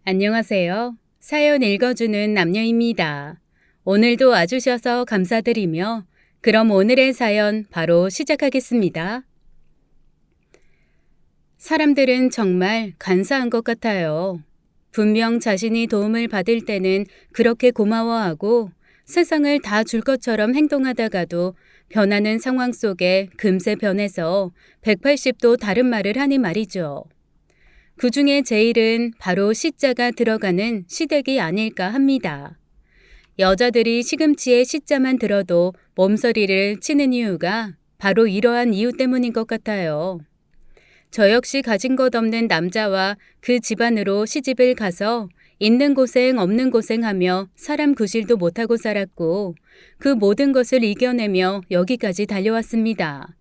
안녕하세요. 사연 읽어주는 남녀입니다. 오늘도 와주셔서 감사드리며 그럼 오늘의 사연 바로 시작하겠습니다. 사람들은 정말 간사한 것 같아요. 분명 자신이 도움을 받을 때는 그렇게 고마워하고 세상을 다 줄 것처럼 행동하다가도 변하는 상황 속에 금세 변해서 180도 다른 말을 하니 말이죠. 그 중에 제일은 바로 시자가 들어가는 시댁이 아닐까 합니다. 여자들이 시금치에 시자만 들어도 몸서리를 치는 이유가 바로 이러한 이유 때문인 것 같아요. 저 역시 가진 것 없는 남자와 그 집안으로 시집을 가서 있는 고생 없는 고생하며 사람 구실도 못하고 살았고 그 모든 것을 이겨내며 여기까지 달려왔습니다.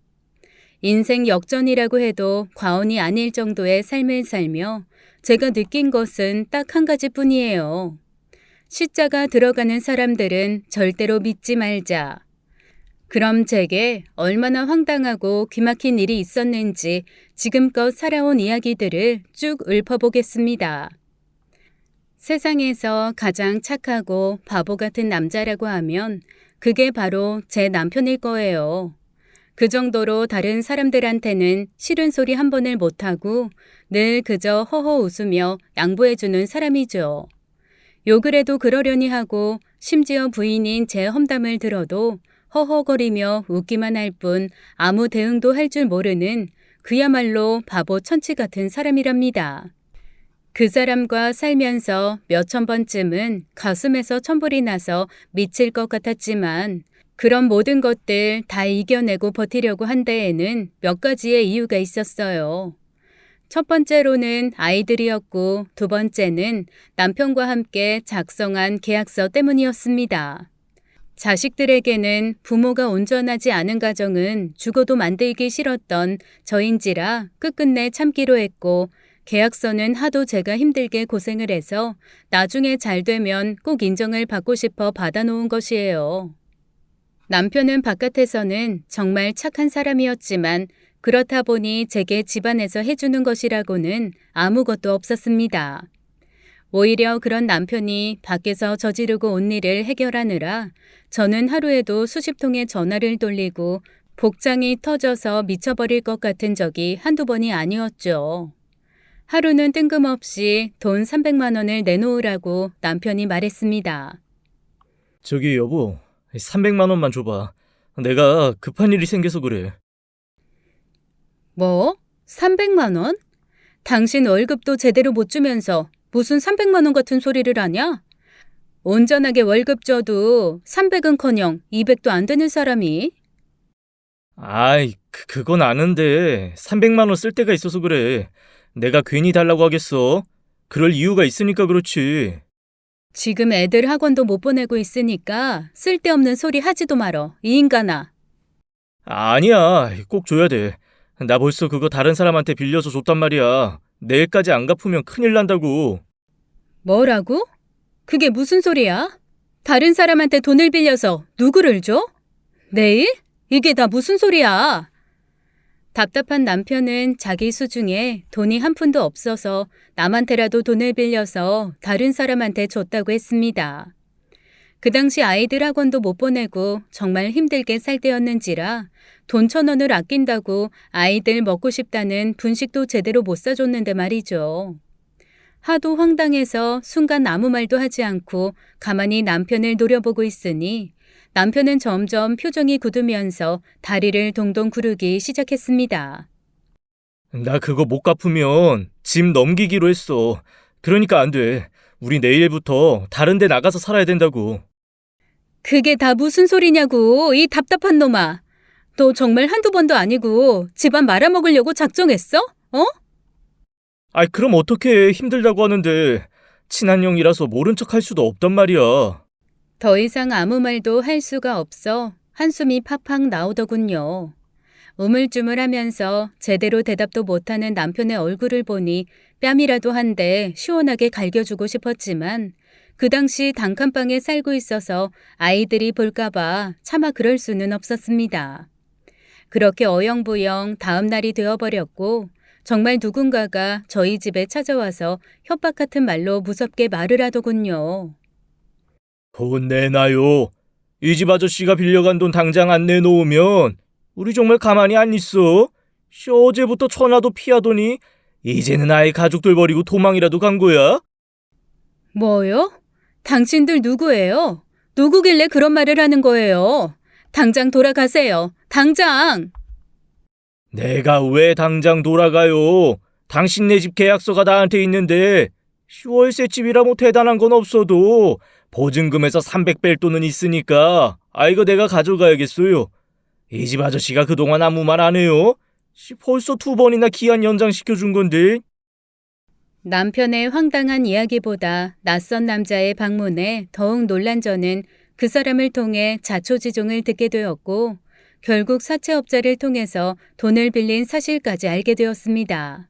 인생 역전이라고 해도 과언이 아닐 정도의 삶을 살며 제가 느낀 것은 딱 한 가지뿐이에요. 시자가 들어가는 사람들은 절대로 믿지 말자. 그럼 제게 얼마나 황당하고 기막힌 일이 있었는지 지금껏 살아온 이야기들을 쭉 읊어보겠습니다. 세상에서 가장 착하고 바보 같은 남자라고 하면 그게 바로 제 남편일 거예요. 그 정도로 다른 사람들한테는 싫은 소리 한 번을 못하고 늘 그저 허허 웃으며 양보해주는 사람이죠. 욕을 해도 그러려니 하고 심지어 부인인 제 험담을 들어도 허허거리며 웃기만 할 뿐 아무 대응도 할 줄 모르는 그야말로 바보 천치 같은 사람이랍니다. 그 사람과 살면서 몇천 번쯤은 가슴에서 천불이 나서 미칠 것 같았지만 그런 모든 것들 다 이겨내고 버티려고 한 데에는 몇 가지의 이유가 있었어요. 첫 번째로는 아이들이었고 두 번째는 남편과 함께 작성한 계약서 때문이었습니다. 자식들에게는 부모가 온전하지 않은 가정은 죽어도 만들기 싫었던 저인지라 끝끝내 참기로 했고 계약서는 하도 제가 힘들게 고생을 해서 나중에 잘 되면 꼭 인정을 받고 싶어 받아놓은 것이에요. 남편은 바깥에서는 정말 착한 사람이었지만 그렇다 보니 제게 집안에서 해주는 것이라고는 아무것도 없었습니다. 오히려 그런 남편이 밖에서 저지르고 온 일을 해결하느라 저는 하루에도 수십 통의 전화를 돌리고 복장이 터져서 미쳐버릴 것 같은 적이 한두 번이 아니었죠. 하루는 뜬금없이 돈 300만 원을 내놓으라고 남편이 말했습니다. 저기 여보, 300만 원만 줘봐. 내가 급한 일이 생겨서 그래. 뭐? 300만 원? 당신 월급도 제대로 못 주면서 무슨 300만 원 같은 소리를 하냐? 온전하게 월급 줘도 300은커녕 200도 안 되는 사람이. 아이, 그건 아는데 300만 원 쓸 데가 있어서 그래. 내가 괜히 달라고 하겠어? 그럴 이유가 있으니까 그렇지. 지금 애들 학원도 못 보내고 있으니까 쓸데없는 소리 하지도 말어. 이 인간아. 아니야, 꼭 줘야 돼. 나 벌써 그거 다른 사람한테 빌려서 줬단 말이야. 내일까지 안 갚으면 큰일 난다고. 뭐라고? 그게 무슨 소리야? 다른 사람한테 돈을 빌려서 누구를 줘? 내일? 이게 다 무슨 소리야? 답답한 남편은 자기 수중에 돈이 한 푼도 없어서 남한테라도 돈을 빌려서 다른 사람한테 줬다고 했습니다. 그 당시 아이들 학원도 못 보내고 정말 힘들게 살 때였는지라 돈 1,000원을 아낀다고 아이들 먹고 싶다는 분식도 제대로 못 사줬는데 말이죠. 하도 황당해서 순간 아무 말도 하지 않고 가만히 남편을 노려보고 있으니 남편은 점점 표정이 굳으면서 다리를 동동 구르기 시작했습니다. 나 그거 못 갚으면 집 넘기기로 했어. 그러니까 안 돼. 우리 내일부터 다른 데 나가서 살아야 된다고. 그게 다 무슨 소리냐고, 이 답답한 놈아. 너 정말 한두 번도 아니고 집안 말아먹으려고 작정했어? 어? 아이, 그럼 어떡해. 힘들다고 하는데. 친한 형이라서 모른 척 할 수도 없단 말이야. 더 이상 아무 말도 할 수가 없어 한숨이 팍팍 나오더군요. 우물쭈물하면서 제대로 대답도 못하는 남편의 얼굴을 보니 뺨이라도 한 대 시원하게 갈겨주고 싶었지만 그 당시 단칸방에 살고 있어서 아이들이 볼까봐 차마 그럴 수는 없었습니다. 그렇게 어영부영 다음 날이 되어버렸고 정말 누군가가 저희 집에 찾아와서 협박 같은 말로 무섭게 말을 하더군요. 돈 내놔요. 이 집 아저씨가 빌려간 돈 당장 안 내놓으면 우리 정말 가만히 안 있어. 어제부터 전화도 피하더니 이제는 아예 가족들 버리고 도망이라도 간 거야? 뭐요? 당신들 누구예요? 누구길래 그런 말을 하는 거예요? 당장 돌아가세요. 당장! 내가 왜 당장 돌아가요? 당신네 집 계약서가 나한테 있는데 월세 집이라 뭐 대단한 건 없어도 보증금에서 300뺄 돈은 있으니까 이거 내가 가져가야겠어요. 이 집 아저씨가 그동안 아무 말 안 해요? 벌써 2번이나 기한 연장시켜준 건데. 남편의 황당한 이야기보다 낯선 남자의 방문에 더욱 놀란 저는 그 사람을 통해 자초지종을 듣게 되었고 결국 사채업자를 통해서 돈을 빌린 사실까지 알게 되었습니다.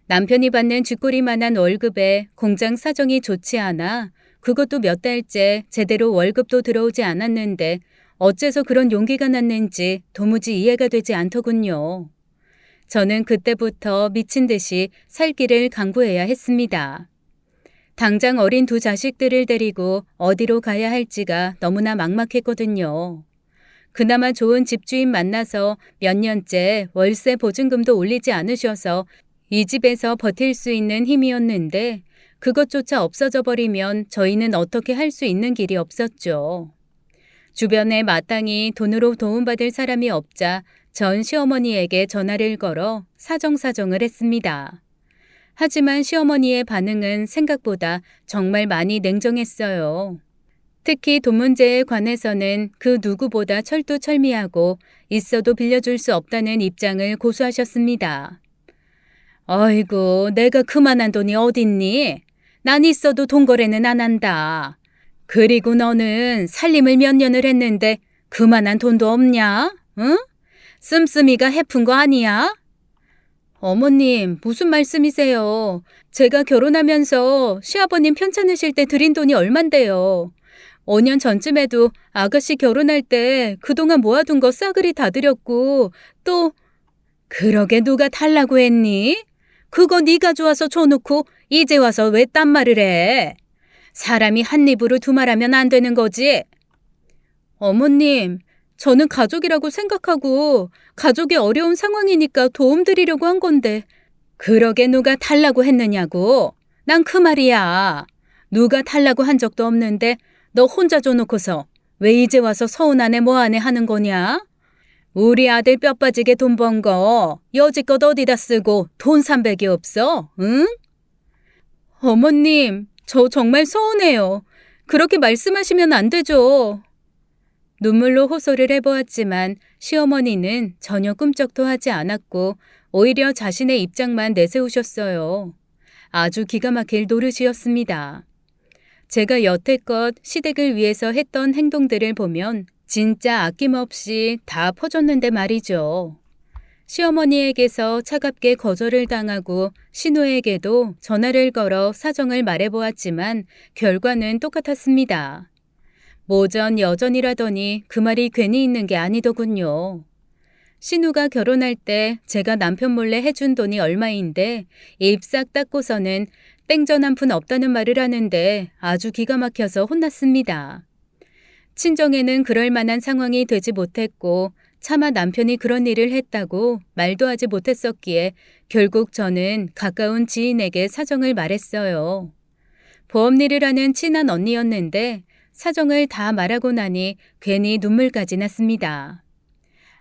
남편이 받는 쥐꼬리만한 월급에 공장 사정이 좋지 않아 그것도 몇 달째 제대로 월급도 들어오지 않았는데 어째서 그런 용기가 났는지 도무지 이해가 되지 않더군요. 저는 그때부터 미친 듯이 살 길을 강구해야 했습니다. 당장 어린 2 자식들을 데리고 어디로 가야 할지가 너무나 막막했거든요. 그나마 좋은 집주인 만나서 몇 년째 월세 보증금도 올리지 않으셔서 이 집에서 버틸 수 있는 힘이었는데 그것조차 없어져 버리면 저희는 어떻게 할 수 있는 길이 없었죠. 주변에 마땅히 돈으로 도움받을 사람이 없자 전 시어머니에게 전화를 걸어 사정사정을 했습니다. 하지만 시어머니의 반응은 생각보다 정말 많이 냉정했어요. 특히 돈 문제에 관해서는 그 누구보다 철두철미하고 있어도 빌려줄 수 없다는 입장을 고수하셨습니다. 어이구, 내가 그만한 돈이 어딨니? 난 있어도 돈 거래는 안 한다. 그리고 너는 살림을 몇 년을 했는데 그만한 돈도 없냐? 응? 씀씀이가 해픈 거 아니야? 어머님, 무슨 말씀이세요? 제가 결혼하면서 시아버님 편찮으실 때 드린 돈이 얼만데요. 5년 전쯤에도 아가씨 결혼할 때 그동안 모아둔 거 싸그리 다 드렸고 또 그러게 누가 달라고 했니? 그거 네가 좋아서 줘놓고 이제 와서 왜 딴 말을 해? 사람이 한 입으로 2 말하면 안 되는 거지? 어머님, 저는 가족이라고 생각하고 가족이 어려운 상황이니까 도움드리려고 한 건데 그러게 누가 달라고 했느냐고. 난 그 말이야. 누가 달라고 한 적도 없는데 너 혼자 줘놓고서 왜 이제 와서 서운하네 뭐하네 하는 거냐? 우리 아들 뼈 빠지게 돈 번 거 여지껏 어디다 쓰고 돈 300이 없어? 응? 어머님, 저 정말 서운해요. 그렇게 말씀하시면 안 되죠. 눈물로 호소를 해보았지만 시어머니는 전혀 꿈쩍도 하지 않았고 오히려 자신의 입장만 내세우셨어요. 아주 기가 막힐 노릇이었습니다. 제가 여태껏 시댁을 위해서 했던 행동들을 보면 진짜 아낌없이 다 퍼줬는데 말이죠. 시어머니에게서 차갑게 거절을 당하고 신우에게도 전화를 걸어 사정을 말해보았지만 결과는 똑같았습니다. 모전 여전이라더니 그 말이 괜히 있는 게 아니더군요. 신우가 결혼할 때 제가 남편 몰래 해준 돈이 얼마인데 입 싹 닦고서는 땡전 한 푼 없다는 말을 하는데 아주 기가 막혀서 혼났습니다. 친정에는 그럴 만한 상황이 되지 못했고 차마 남편이 그런 일을 했다고 말도 하지 못했었기에 결국 저는 가까운 지인에게 사정을 말했어요. 보험 일을 하는 친한 언니였는데 사정을 다 말하고 나니 괜히 눈물까지 났습니다.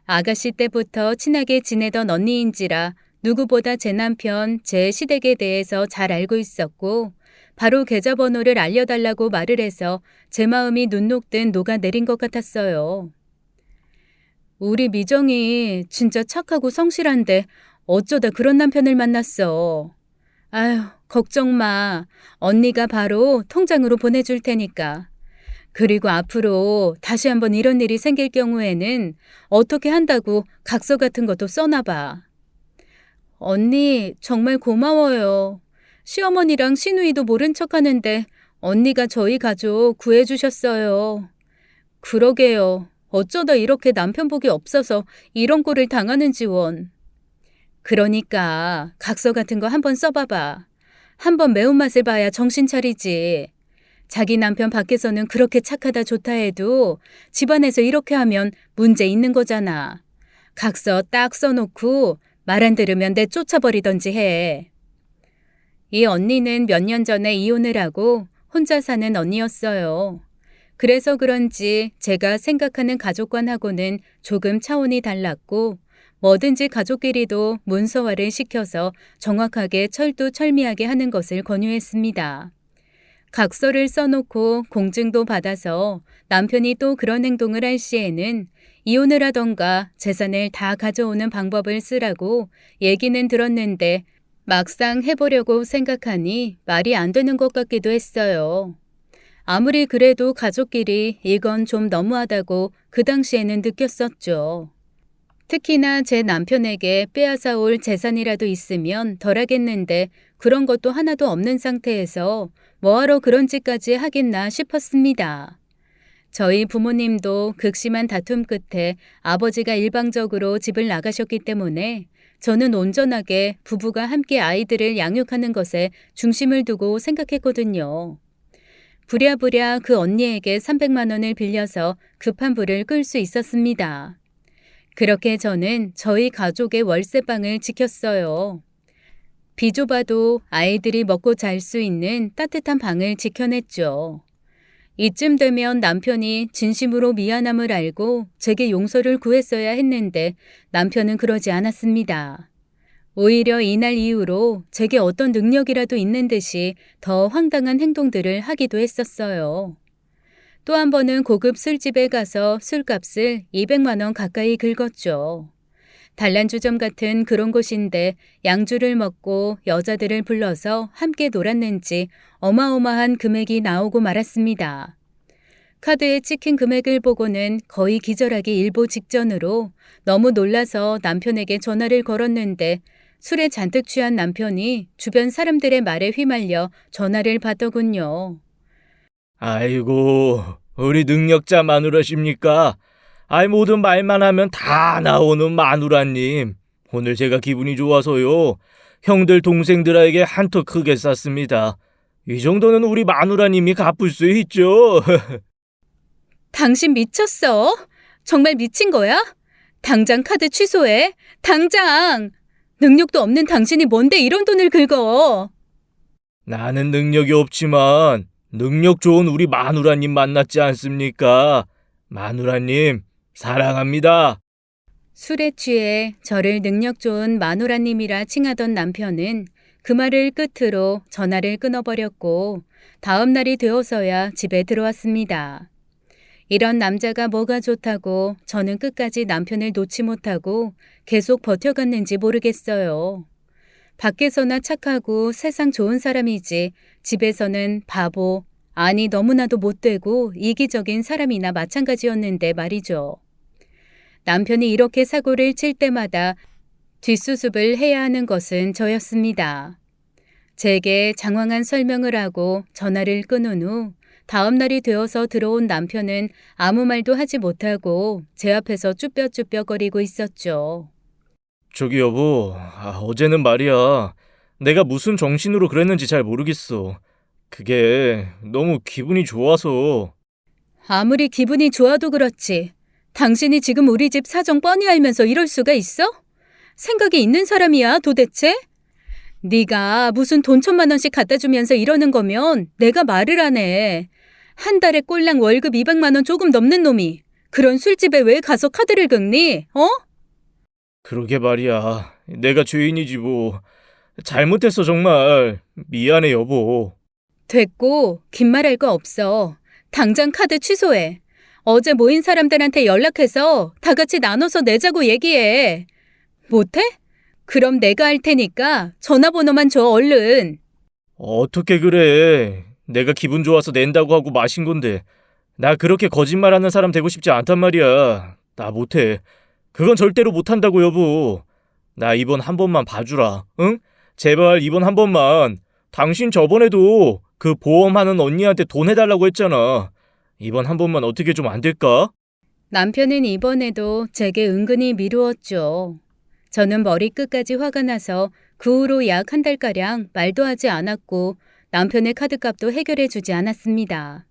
아가씨 때부터 친하게 지내던 언니인지라 누구보다 제 남편, 제 시댁에 대해서 잘 알고 있었고 바로 계좌번호를 알려달라고 말을 해서 제 마음이 눈 녹듯 녹아내린 것 같았어요. 우리 미정이 진짜 착하고 성실한데 어쩌다 그런 남편을 만났어. 아휴, 걱정 마. 언니가 바로 통장으로 보내줄 테니까. 그리고 앞으로 다시 한번 이런 일이 생길 경우에는 어떻게 한다고 각서 같은 것도 써놔봐. 언니, 정말 고마워요. 시어머니랑 시누이도 모른 척하는데 언니가 저희 가족 구해주셨어요. 그러게요. 어쩌다 이렇게 남편 복이 없어서 이런 꼴을 당하는지 원. 그러니까 각서 같은 거 한번 써봐봐. 한번 매운맛을 봐야 정신 차리지. 자기 남편 밖에서는 그렇게 착하다 좋다 해도 집안에서 이렇게 하면 문제 있는 거잖아. 각서 딱 써놓고 말 안 들으면 내 쫓아버리던지 해. 이 언니는 몇 년 전에 이혼을 하고 혼자 사는 언니였어요. 그래서 그런지 제가 생각하는 가족관하고는 조금 차원이 달랐고 뭐든지 가족끼리도 문서화를 시켜서 정확하게 철두철미하게 하는 것을 권유했습니다. 각서를 써놓고 공증도 받아서 남편이 또 그런 행동을 할 시에는 이혼을 하던가 재산을 다 가져오는 방법을 쓰라고 얘기는 들었는데 막상 해보려고 생각하니 말이 안 되는 것 같기도 했어요. 아무리 그래도 가족끼리 이건 좀 너무하다고 그 당시에는 느꼈었죠. 특히나 제 남편에게 빼앗아 올 재산이라도 있으면 덜하겠는데 그런 것도 하나도 없는 상태에서 뭐하러 그런 짓까지 하겠나 싶었습니다. 저희 부모님도 극심한 다툼 끝에 아버지가 일방적으로 집을 나가셨기 때문에 저는 온전하게 부부가 함께 아이들을 양육하는 것에 중심을 두고 생각했거든요. 부랴부랴 그 언니에게 300만 원을 빌려서 급한 불을 끌 수 있었습니다. 그렇게 저는 저희 가족의 월세방을 지켰어요. 비좁아도 아이들이 먹고 잘 수 있는 따뜻한 방을 지켜냈죠. 이쯤 되면 남편이 진심으로 미안함을 알고 제게 용서를 구했어야 했는데 남편은 그러지 않았습니다. 오히려 이날 이후로 제게 어떤 능력이라도 있는 듯이 더 황당한 행동들을 하기도 했었어요. 또 한 번은 고급 술집에 가서 술값을 200만 원 가까이 긁었죠. 단란주점 같은 그런 곳인데 양주를 먹고 여자들을 불러서 함께 놀았는지 어마어마한 금액이 나오고 말았습니다. 카드에 찍힌 금액을 보고는 거의 기절하기 일보 직전으로 너무 놀라서 남편에게 전화를 걸었는데 술에 잔뜩 취한 남편이 주변 사람들의 말에 휘말려 전화를 받더군요. 아이고, 우리 능력자 마누라십니까? 아이, 모든 말만 하면 다 나오는 마누라님. 오늘 제가 기분이 좋아서요. 형들 동생들에게 한턱 크게 쐈습니다. 이 정도는 우리 마누라님이 갚을 수 있죠. 당신 미쳤어? 정말 미친 거야? 당장 카드 취소해. 당장! 능력도 없는 당신이 뭔데 이런 돈을 긁어? 나는 능력이 없지만 능력 좋은 우리 마누라님 만났지 않습니까? 마누라님, 사랑합니다. 술에 취해 저를 능력 좋은 마누라님이라 칭하던 남편은 그 말을 끝으로 전화를 끊어버렸고 다음 날이 되어서야 집에 들어왔습니다. 이런 남자가 뭐가 좋다고 저는 끝까지 남편을 놓지 못하고 계속 버텨갔는지 모르겠어요. 밖에서나 착하고 세상 좋은 사람이지 집에서는 바보, 아니 너무나도 못되고 이기적인 사람이나 마찬가지였는데 말이죠. 남편이 이렇게 사고를 칠 때마다 뒷수습을 해야 하는 것은 저였습니다. 제게 장황한 설명을 하고 전화를 끊은 후 다음 날이 되어서 들어온 남편은 아무 말도 하지 못하고 제 앞에서 쭈뼛쭈뼛거리고 있었죠. 저기 여보, 어제는 말이야. 내가 무슨 정신으로 그랬는지 잘 모르겠어. 그게 너무 기분이 좋아서. 아무리 기분이 좋아도 그렇지. 당신이 지금 우리 집 사정 뻔히 알면서 이럴 수가 있어? 생각이 있는 사람이야 도대체? 네가 무슨 돈 1,000만 원씩 갖다 주면서 이러는 거면 내가 말을 안 해. 한 달에 꼴랑 월급 200만 원 조금 넘는 놈이 그런 술집에 왜 가서 카드를 긁니? 어? 그러게 말이야. 내가 죄인이지 뭐. 잘못했어 정말. 미안해 여보. 됐고 긴 말할 거 없어. 당장 카드 취소해. 어제 모인 사람들한테 연락해서 다 같이 나눠서 내자고 얘기해. 못해? 그럼 내가 할 테니까 전화번호만 줘 얼른. 어떻게 그래. 내가 기분 좋아서 낸다고 하고 마신 건데. 나 그렇게 거짓말하는 사람 되고 싶지 않단 말이야. 나 못해. 그건 절대로 못한다고 여보. 나 이번 한 번만 봐주라. 응? 제발 이번 한 번만. 당신 저번에도 그 보험하는 언니한테 돈 해달라고 했잖아. 이번 한 번만 어떻게 좀 안 될까? 남편은 이번에도 제게 은근히 미루었죠. 저는 머리끝까지 화가 나서 그 후로 약 한 달가량 말도 하지 않았고 남편의 카드값도 해결해 주지 않았습니다.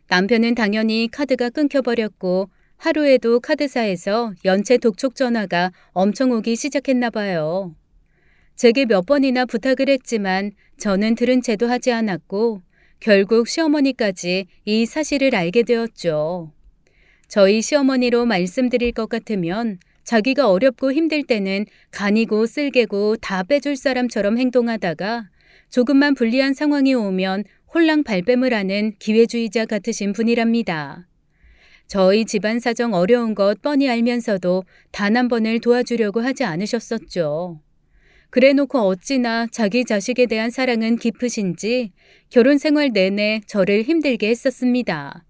남편은 당연히 카드가 끊겨버렸고 하루에도 카드사에서 연체 독촉 전화가 엄청 오기 시작했나 봐요. 제게 몇 번이나 부탁을 했지만 저는 들은 채도 하지 않았고 결국 시어머니까지 이 사실을 알게 되었죠. 저희 시어머니로 말씀드릴 것 같으면 자기가 어렵고 힘들 때는 간이고 쓸개고 다 빼줄 사람처럼 행동하다가 조금만 불리한 상황이 오면 홀랑 발뺌을 하는 기회주의자 같으신 분이랍니다. 저희 집안 사정 어려운 것 뻔히 알면서도 단 한 번을 도와주려고 하지 않으셨었죠. 그래놓고 어찌나 자기 자식에 대한 사랑은 깊으신지 결혼 생활 내내 저를 힘들게 했었습니다.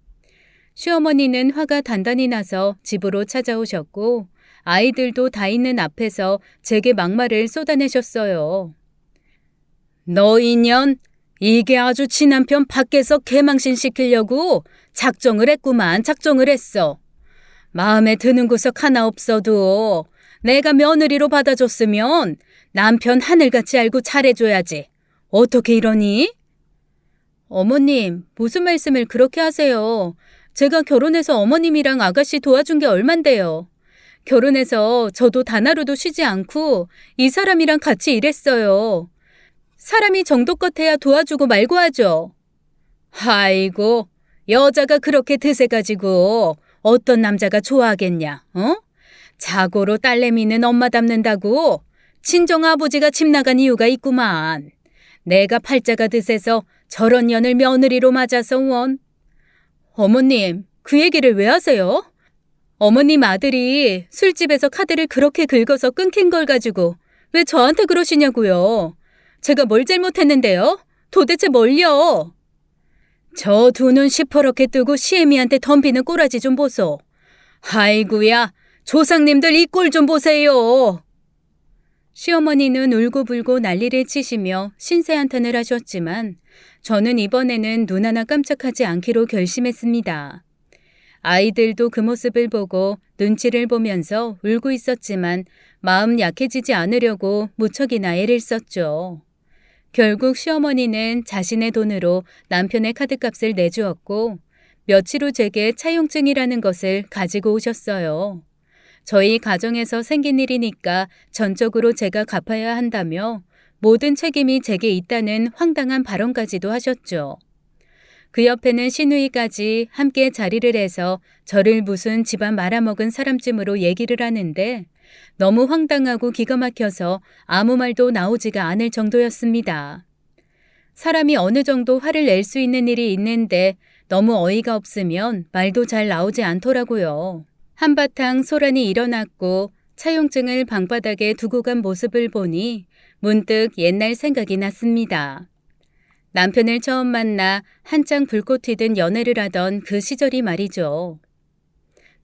시어머니는 화가 단단히 나서 집으로 찾아오셨고 아이들도 다 있는 앞에서 제게 막말을 쏟아내셨어요. 너 인연, 이게 아주 친남편 밖에서 개망신 시키려고 작정을 했구만. 작정을 했어. 마음에 드는 구석 하나 없어도 내가 며느리로 받아줬으면 남편 하늘같이 알고 잘해줘야지. 어떻게 이러니? 어머님, 무슨 말씀을 그렇게 하세요. 제가 결혼해서 어머님이랑 아가씨 도와준 게 얼만데요. 결혼해서 저도 단 하루도 쉬지 않고 이 사람이랑 같이 일했어요. 사람이 정도껏 해야 도와주고 말고 하죠. 아이고, 여자가 그렇게 드세가지고 어떤 남자가 좋아하겠냐, 어? 자고로 딸내미는 엄마 닮는다고 친정아버지가 집 나간 이유가 있구만. 내가 팔자가 드세서 저런 년을 며느리로 맞아서 원. 어머님, 그 얘기를 왜 하세요? 어머님 아들이 술집에서 카드를 그렇게 긁어서 끊긴 걸 가지고 왜 저한테 그러시냐고요. 제가 뭘 잘못했는데요? 도대체 뭘요? 저 두 눈 시퍼렇게 뜨고 시애미한테 덤비는 꼬라지 좀 보소. 아이구야, 조상님들 이 꼴 좀 보세요. 시어머니는 울고불고 난리를 치시며 신세한탄을 하셨지만 저는 이번에는 눈 하나 깜짝하지 않기로 결심했습니다. 아이들도 그 모습을 보고 눈치를 보면서 울고 있었지만 마음 약해지지 않으려고 무척이나 애를 썼죠. 결국 시어머니는 자신의 돈으로 남편의 카드값을 내주었고 며칠 후 제게 차용증이라는 것을 가지고 오셨어요. 저희 가정에서 생긴 일이니까 전적으로 제가 갚아야 한다며 모든 책임이 제게 있다는 황당한 발언까지도 하셨죠. 그 옆에는 시누이까지 함께 자리를 해서 저를 무슨 집안 말아먹은 사람쯤으로 얘기를 하는데 너무 황당하고 기가 막혀서 아무 말도 나오지가 않을 정도였습니다. 사람이 어느 정도 화를 낼 수 있는 일이 있는데 너무 어이가 없으면 말도 잘 나오지 않더라고요. 한바탕 소란이 일어났고 차용증을 방바닥에 두고 간 모습을 보니 문득 옛날 생각이 났습니다. 남편을 처음 만나 한창 불꽃 튀든 연애를 하던 그 시절이 말이죠.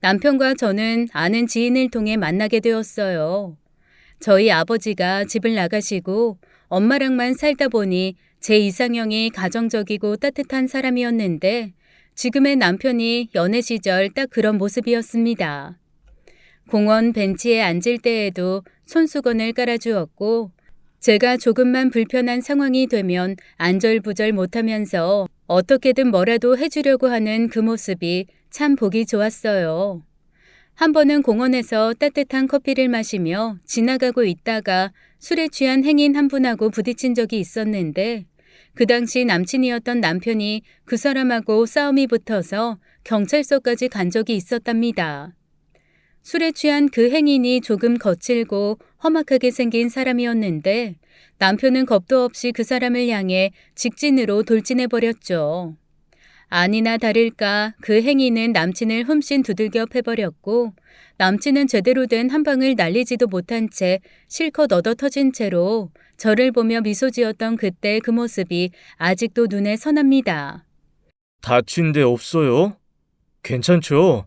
남편과 저는 아는 지인을 통해 만나게 되었어요. 저희 아버지가 집을 나가시고 엄마랑만 살다 보니 제 이상형이 가정적이고 따뜻한 사람이었는데 지금의 남편이 연애 시절 딱 그런 모습이었습니다. 공원 벤치에 앉을 때에도 손수건을 깔아주었고 제가 조금만 불편한 상황이 되면 안절부절 못하면서 어떻게든 뭐라도 해주려고 하는 그 모습이 참 보기 좋았어요. 한 번은 공원에서 따뜻한 커피를 마시며 지나가고 있다가 술에 취한 행인 한 분하고 부딪힌 적이 있었는데 그 당시 남친이었던 남편이 그 사람하고 싸움이 붙어서 경찰서까지 간 적이 있었답니다. 술에 취한 그 행인이 조금 거칠고 험악하게 생긴 사람이었는데 남편은 겁도 없이 그 사람을 향해 직진으로 돌진해버렸죠. 아니나 다를까 그 행인은 남친을 흠씬 두들겨 패버렸고 남친은 제대로 된 한 방을 날리지도 못한 채 실컷 얻어터진 채로 저를 보며 미소 지었던 그때 그 모습이 아직도 눈에 선합니다. 다친 데 없어요? 괜찮죠?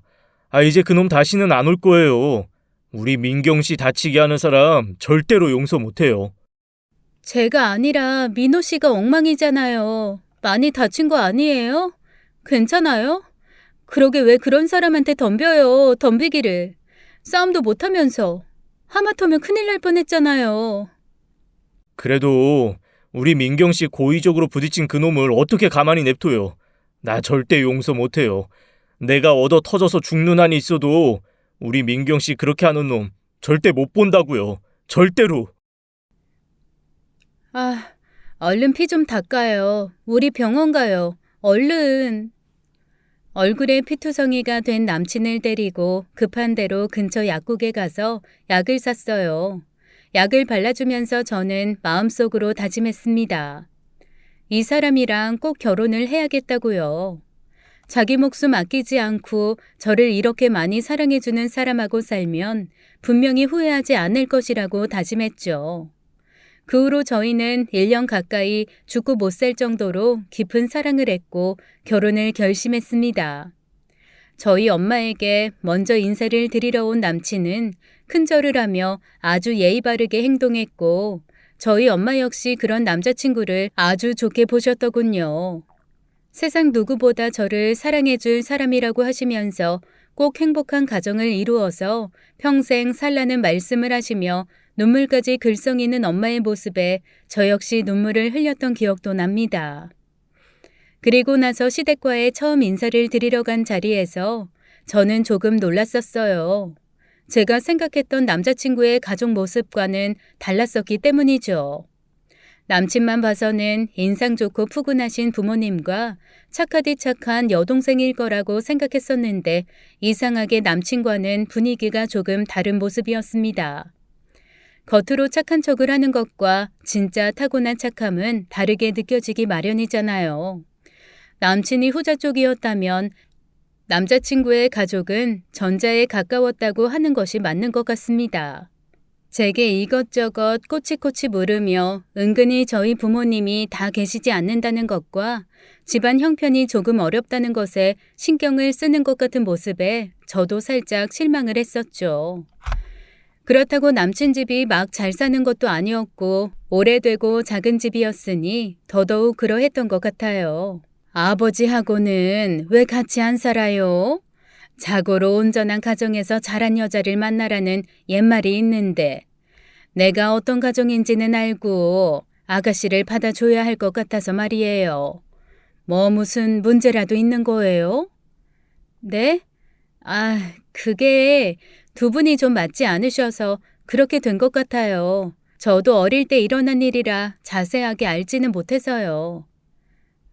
이제 그놈 다시는 안 올 거예요. 우리 민경 씨 다치게 하는 사람 절대로 용서 못해요. 제가 아니라 민호 씨가 엉망이잖아요. 많이 다친 거 아니에요? 괜찮아요? 그러게 왜 그런 사람한테 덤벼요, 덤비기를. 싸움도 못하면서. 하마터면 큰일 날 뻔했잖아요. 그래도 우리 민경 씨 고의적으로 부딪힌 그놈을 어떻게 가만히 냅둬요. 나 절대 용서 못해요. 내가 얻어 터져서 죽는 한이 있어도 우리 민경 씨 그렇게 하는 놈 절대 못 본다고요. 절대로. 아, 얼른 피 좀 닦아요. 우리 병원 가요. 얼른. 얼굴에 피투성이가 된 남친을 데리고 급한 대로 근처 약국에 가서 약을 샀어요. 약을 발라주면서 저는 마음속으로 다짐했습니다. 이 사람이랑 꼭 결혼을 해야겠다고요. 자기 목숨 아끼지 않고 저를 이렇게 많이 사랑해주는 사람하고 살면 분명히 후회하지 않을 것이라고 다짐했죠. 그 후로 저희는 1년 가까이 죽고 못 살 정도로 깊은 사랑을 했고 결혼을 결심했습니다. 저희 엄마에게 먼저 인사를 드리러 온 남친은 큰절을 하며 아주 예의 바르게 행동했고 저희 엄마 역시 그런 남자친구를 아주 좋게 보셨더군요. 세상 누구보다 저를 사랑해줄 사람이라고 하시면서 꼭 행복한 가정을 이루어서 평생 살라는 말씀을 하시며 눈물까지 글썽이는 엄마의 모습에 저 역시 눈물을 흘렸던 기억도 납니다. 그리고 나서 시댁과에 처음 인사를 드리러 간 자리에서 저는 조금 놀랐었어요. 제가 생각했던 남자친구의 가족 모습과는 달랐었기 때문이죠. 남친만 봐서는 인상 좋고 푸근하신 부모님과 착하디 착한 여동생일 거라고 생각했었는데 이상하게 남친과는 분위기가 조금 다른 모습이었습니다. 겉으로 착한 척을 하는 것과 진짜 타고난 착함은 다르게 느껴지기 마련이잖아요. 남친이 후자 쪽이었다면 남자친구의 가족은 전자에 가까웠다고 하는 것이 맞는 것 같습니다. 제게 이것저것 꼬치꼬치 물으며 은근히 저희 부모님이 다 계시지 않는다는 것과 집안 형편이 조금 어렵다는 것에 신경을 쓰는 것 같은 모습에 저도 살짝 실망을 했었죠. 그렇다고 남친 집이 막 잘 사는 것도 아니었고 오래되고 작은 집이었으니 더더욱 그러했던 것 같아요. 아버지하고는 왜 같이 안 살아요? 자고로 온전한 가정에서 자란 여자를 만나라는 옛말이 있는데 내가 어떤 가정인지는 알고 아가씨를 받아줘야 할 것 같아서 말이에요. 뭐 무슨 문제라도 있는 거예요? 네? 그게 두 분이 좀 맞지 않으셔서 그렇게 된 것 같아요. 저도 어릴 때 일어난 일이라 자세하게 알지는 못해서요.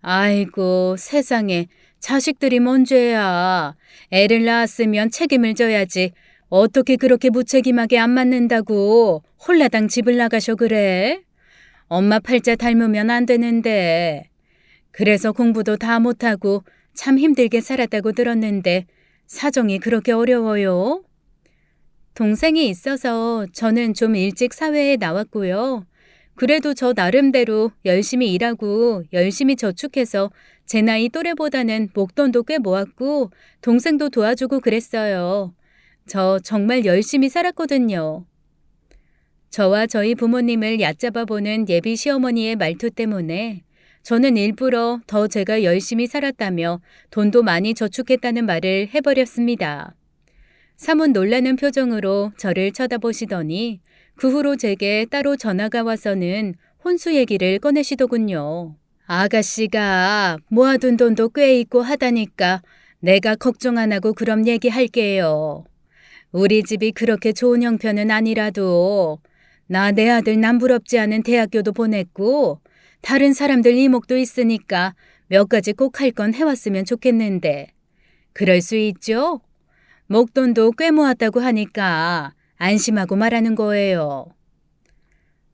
아이고 세상에 자식들이 뭔 죄야. 애를 낳았으면 책임을 져야지. 어떻게 그렇게 무책임하게 안 맞는다고 홀라당 집을 나가셔 그래? 엄마 팔자 닮으면 안 되는데. 그래서 공부도 다 못하고 참 힘들게 살았다고 들었는데 사정이 그렇게 어려워요? 동생이 있어서 저는 좀 일찍 사회에 나왔고요. 그래도 저 나름대로 열심히 일하고 열심히 저축해서 제 나이 또래보다는 목돈도 꽤 모았고 동생도 도와주고 그랬어요. 저 정말 열심히 살았거든요. 저와 저희 부모님을 얕잡아보는 예비 시어머니의 말투 때문에 저는 일부러 더 제가 열심히 살았다며 돈도 많이 저축했다는 말을 해버렸습니다. 사뭇 놀라는 표정으로 저를 쳐다보시더니 그 후로 제게 따로 전화가 와서는 혼수 얘기를 꺼내시더군요. 아가씨가 모아둔 돈도 꽤 있고 하다니까 내가 걱정 안 하고 그럼 얘기할게요. 우리 집이 그렇게 좋은 형편은 아니라도 나 내 아들 남부럽지 않은 대학교도 보냈고 다른 사람들 이목도 있으니까 몇 가지 꼭 할 건 해왔으면 좋겠는데 그럴 수 있죠? 목돈도 꽤 모았다고 하니까 안심하고 말하는 거예요.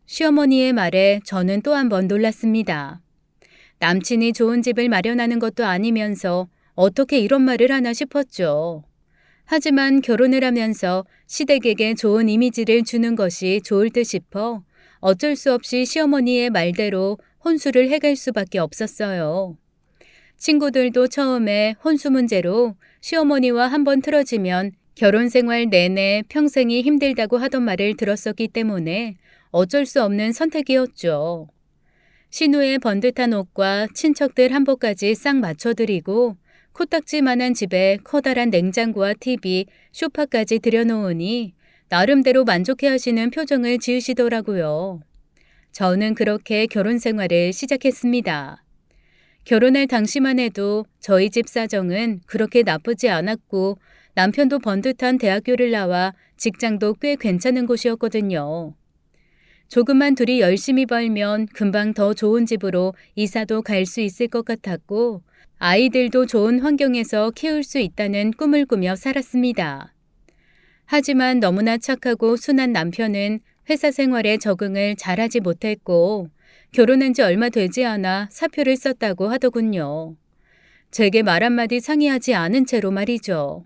시어머니의 말에 저는 또 한 번 놀랐습니다. 남친이 좋은 집을 마련하는 것도 아니면서 어떻게 이런 말을 하나 싶었죠. 하지만 결혼을 하면서 시댁에게 좋은 이미지를 주는 것이 좋을 듯 싶어 어쩔 수 없이 시어머니의 말대로 혼수를 해갈 수밖에 없었어요. 친구들도 처음에 혼수 문제로 시어머니와 한번 틀어지면 결혼 생활 내내 평생이 힘들다고 하던 말을 들었었기 때문에 어쩔 수 없는 선택이었죠. 신우의 번듯한 옷과 친척들 한복까지 싹 맞춰드리고 코딱지만한 집에 커다란 냉장고와 TV, 소파까지 들여놓으니 나름대로 만족해 하시는 표정을 지으시더라고요. 저는 그렇게 결혼 생활을 시작했습니다. 결혼할 당시만 해도 저희 집 사정은 그렇게 나쁘지 않았고 남편도 번듯한 대학교를 나와 직장도 꽤 괜찮은 곳이었거든요. 조금만 둘이 열심히 벌면 금방 더 좋은 집으로 이사도 갈 수 있을 것 같았고 아이들도 좋은 환경에서 키울 수 있다는 꿈을 꾸며 살았습니다. 하지만 너무나 착하고 순한 남편은 회사 생활에 적응을 잘하지 못했고 결혼한 지 얼마 되지 않아 사표를 썼다고 하더군요. 제게 말 한마디 상의하지 않은 채로 말이죠.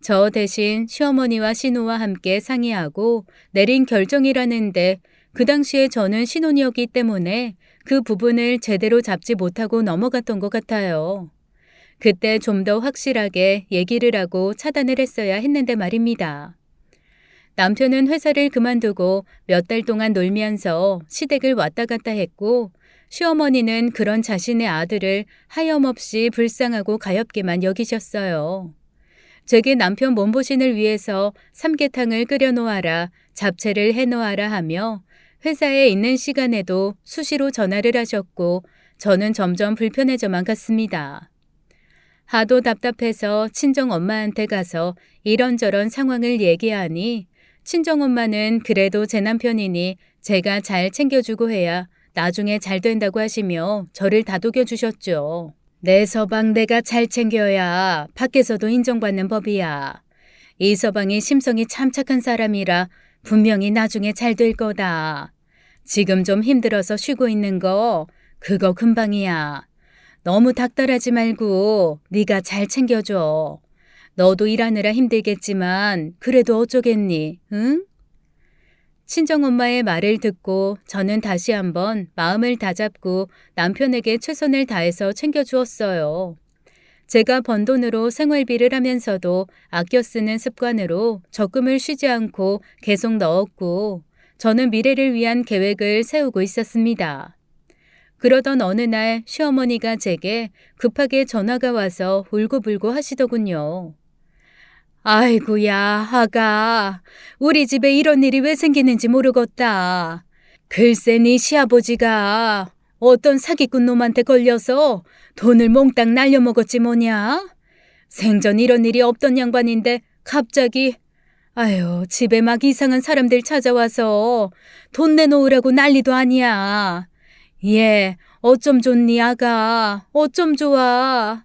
저 대신 시어머니와 신우와 함께 상의하고 내린 결정이라는데 그 당시에 저는 신혼이었기 때문에 그 부분을 제대로 잡지 못하고 넘어갔던 것 같아요. 그때 좀 더 확실하게 얘기를 하고 차단을 했어야 했는데 말입니다. 남편은 회사를 그만두고 몇 달 동안 놀면서 시댁을 왔다 갔다 했고 시어머니는 그런 자신의 아들을 하염없이 불쌍하고 가엾게만 여기셨어요. 제게 남편 몸보신을 위해서 삼계탕을 끓여 놓아라, 잡채를 해 놓아라 하며 회사에 있는 시간에도 수시로 전화를 하셨고 저는 점점 불편해져만 갔습니다. 하도 답답해서 친정엄마한테 가서 이런저런 상황을 얘기하니 친정엄마는 그래도 제 남편이니 제가 잘 챙겨주고 해야 나중에 잘 된다고 하시며 저를 다독여 주셨죠. 내 서방 내가 잘 챙겨야 밖에서도 인정받는 법이야. 이 서방이 심성이 참 착한 사람이라 분명히 나중에 잘 될 거다. 지금 좀 힘들어서 쉬고 있는 거 그거 금방이야. 너무 닥달하지 말고 네가 잘 챙겨줘. 너도 일하느라 힘들겠지만 그래도 어쩌겠니, 응? 친정엄마의 말을 듣고 저는 다시 한번 마음을 다잡고 남편에게 최선을 다해서 챙겨주었어요. 제가 번 돈으로 생활비를 하면서도 아껴 쓰는 습관으로 적금을 쉬지 않고 계속 넣었고 저는 미래를 위한 계획을 세우고 있었습니다. 그러던 어느 날 시어머니가 제게 급하게 전화가 와서 울고불고 하시더군요. 아이고야, 아가. 우리 집에 이런 일이 왜 생기는지 모르겠다. 글쎄 네 시아버지가 어떤 사기꾼 놈한테 걸려서 돈을 몽땅 날려먹었지 뭐냐? 생전 이런 일이 없던 양반인데 갑자기 아유 집에 막 이상한 사람들 찾아와서 돈 내놓으라고 난리도 아니야. 예, 어쩜 좋니 아가. 어쩜 좋아.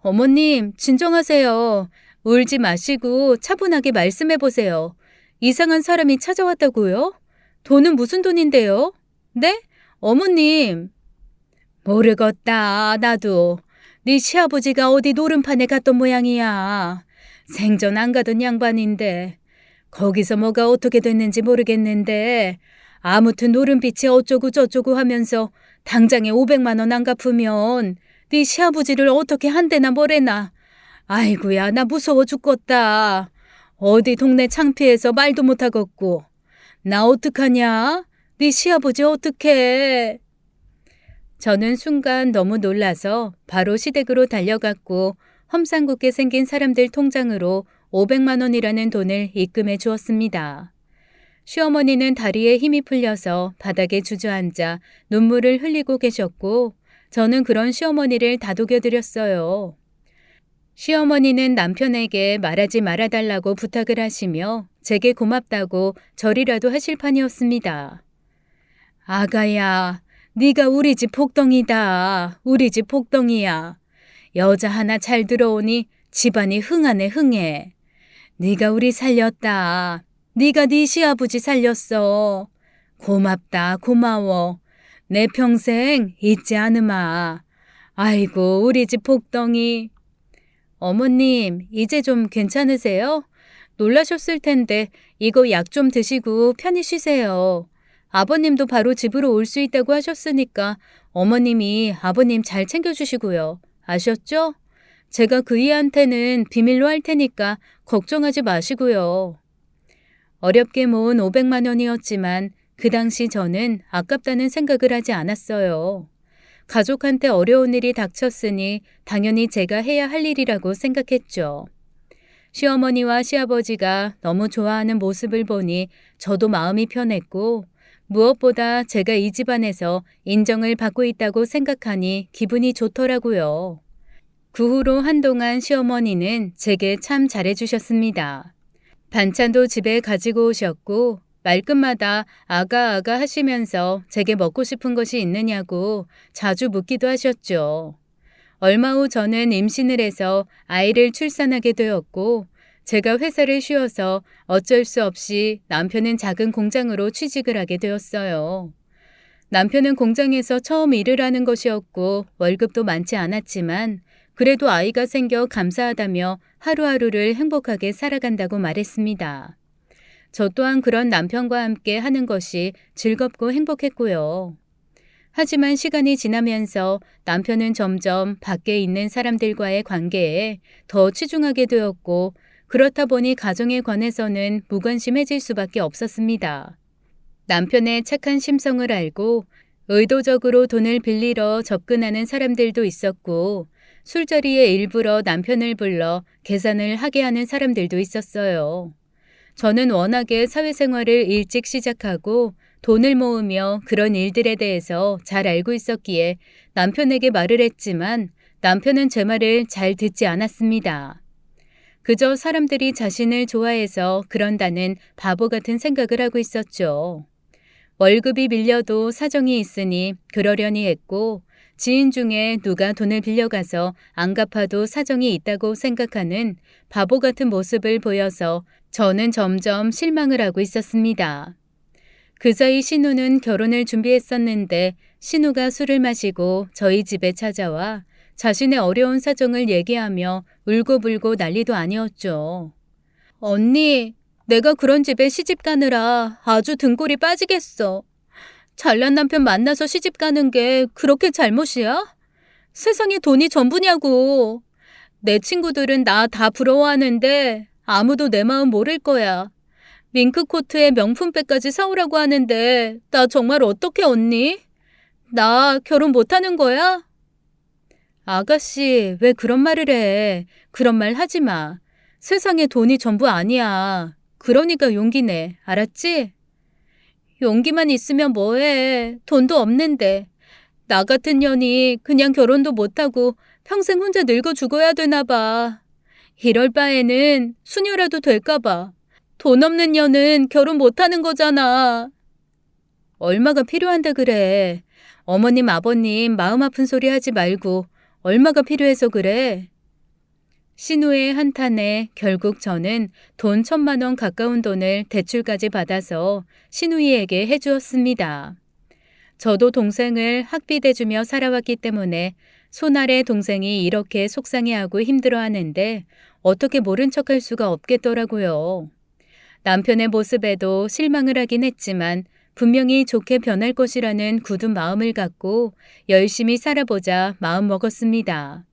어머님 진정하세요. 울지 마시고 차분하게 말씀해 보세요. 이상한 사람이 찾아왔다고요? 돈은 무슨 돈인데요? 네? 어머님. 모르겠다. 나도. 네 시아버지가 어디 노름판에 갔던 모양이야. 생전 안 가던 양반인데. 거기서 뭐가 어떻게 됐는지 모르겠는데 아무튼 노름빛이 어쩌고 저쩌고 하면서 당장에 500만 원 안 갚으면 네 시아버지를 어떻게 한대나 뭐래나. 아이고야 나 무서워 죽겠다. 어디 동네 창피해서 말도 못하겠고. 나 어떡하냐? 네 시아버지 어떡해? 저는 순간 너무 놀라서 바로 시댁으로 달려갔고 험상궂게 생긴 사람들 통장으로 500만 원이라는 돈을 입금해 주었습니다. 시어머니는 다리에 힘이 풀려서 바닥에 주저앉아 눈물을 흘리고 계셨고 저는 그런 시어머니를 다독여 드렸어요. 시어머니는 남편에게 말하지 말아달라고 부탁을 하시며 제게 고맙다고 절이라도 하실 판이었습니다. 아가야, 네가 우리 집 복덩이다. 우리 집 복덩이야. 여자 하나 잘 들어오니 집안이 흥하네 흥해. 네가 우리 살렸다. 네가 네 시아버지 살렸어. 고맙다 고마워. 내 평생 잊지 않으마. 아이고 우리 집 복덩이. 어머님 이제 좀 괜찮으세요? 놀라셨을 텐데 이거 약 좀 드시고 편히 쉬세요. 아버님도 바로 집으로 올 수 있다고 하셨으니까 어머님이 아버님 잘 챙겨주시고요. 아셨죠? 제가 그이한테는 비밀로 할 테니까 걱정하지 마시고요. 어렵게 모은 500만 원이었지만 그 당시 저는 아깝다는 생각을 하지 않았어요. 가족한테 어려운 일이 닥쳤으니 당연히 제가 해야 할 일이라고 생각했죠. 시어머니와 시아버지가 너무 좋아하는 모습을 보니 저도 마음이 편했고, 무엇보다 제가 이 집안에서 인정을 받고 있다고 생각하니 기분이 좋더라고요. 그 후로 한동안 시어머니는 제게 참 잘해주셨습니다. 반찬도 집에 가지고 오셨고, 말끝마다 아가 하시면서 제게 먹고 싶은 것이 있느냐고 자주 묻기도 하셨죠. 얼마 후 저는 임신을 해서 아이를 출산하게 되었고, 제가 회사를 쉬어서 어쩔 수 없이 남편은 작은 공장으로 취직을 하게 되었어요. 남편은 공장에서 처음 일을 하는 것이었고 월급도 많지 않았지만 그래도 아이가 생겨 감사하다며 하루하루를 행복하게 살아간다고 말했습니다. 저 또한 그런 남편과 함께 하는 것이 즐겁고 행복했고요. 하지만 시간이 지나면서 남편은 점점 밖에 있는 사람들과의 관계에 더 치중하게 되었고, 그렇다 보니 가정에 관해서는 무관심해질 수밖에 없었습니다. 남편의 착한 심성을 알고 의도적으로 돈을 빌리러 접근하는 사람들도 있었고, 술자리에 일부러 남편을 불러 계산을 하게 하는 사람들도 있었어요. 저는 워낙에 사회생활을 일찍 시작하고 돈을 모으며 그런 일들에 대해서 잘 알고 있었기에 남편에게 말을 했지만 남편은 제 말을 잘 듣지 않았습니다. 그저 사람들이 자신을 좋아해서 그런다는 바보 같은 생각을 하고 있었죠. 월급이 밀려도 사정이 있으니 그러려니 했고, 지인 중에 누가 돈을 빌려가서 안 갚아도 사정이 있다고 생각하는 바보 같은 모습을 보여서 저는 점점 실망을 하고 있었습니다. 그 사이 신우는 결혼을 준비했었는데 신우가 술을 마시고 저희 집에 찾아와 자신의 어려운 사정을 얘기하며 울고불고 난리도 아니었죠. 언니, 내가 그런 집에 시집 가느라 아주 등골이 빠지겠어. 잘난 남편 만나서 시집 가는 게 그렇게 잘못이야? 세상에 돈이 전부냐고. 내 친구들은 나 다 부러워하는데 아무도 내 마음 모를 거야. 밍크코트에 명품백까지 사오라고 하는데 나 정말 어떡해 언니? 나 결혼 못하는 거야? 아가씨, 왜 그런 말을 해? 그런 말 하지 마. 세상에 돈이 전부 아니야. 그러니까 용기 내. 알았지? 용기만 있으면 뭐해. 돈도 없는데. 나 같은 년이 그냥 결혼도 못하고 평생 혼자 늙어 죽어야 되나 봐. 이럴 바에는 수녀라도 될까 봐. 돈 없는 년은 결혼 못하는 거잖아. 얼마가 필요한데 그래. 어머님, 아버님 마음 아픈 소리 하지 말고 얼마가 필요해서 그래? 신우의 한탄에 결국 저는 돈 1,000만 원 가까운 돈을 대출까지 받아서 신우이에게 해주었습니다. 저도 동생을 학비대주며 살아왔기 때문에 손아래 동생이 이렇게 속상해하고 힘들어하는데 어떻게 모른 척할 수가 없겠더라고요. 남편의 모습에도 실망을 하긴 했지만 분명히 좋게 변할 것이라는 굳은 마음을 갖고 열심히 살아보자 마음먹었습니다.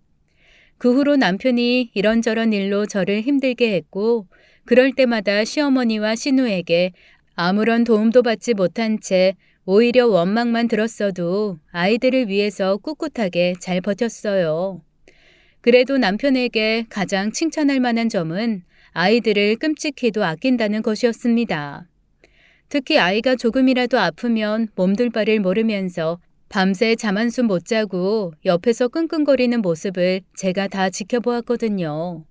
그 후로 남편이 이런저런 일로 저를 힘들게 했고 그럴 때마다 시어머니와 신우에게 아무런 도움도 받지 못한 채 오히려 원망만 들었어도 아이들을 위해서 꿋꿋하게 잘 버텼어요. 그래도 남편에게 가장 칭찬할 만한 점은 아이들을 끔찍히도 아낀다는 것이었습니다. 특히 아이가 조금이라도 아프면 몸둘 바를 모르면서 밤새 잠 한숨 못 자고 옆에서 끙끙거리는 모습을 제가 다 지켜보았거든요.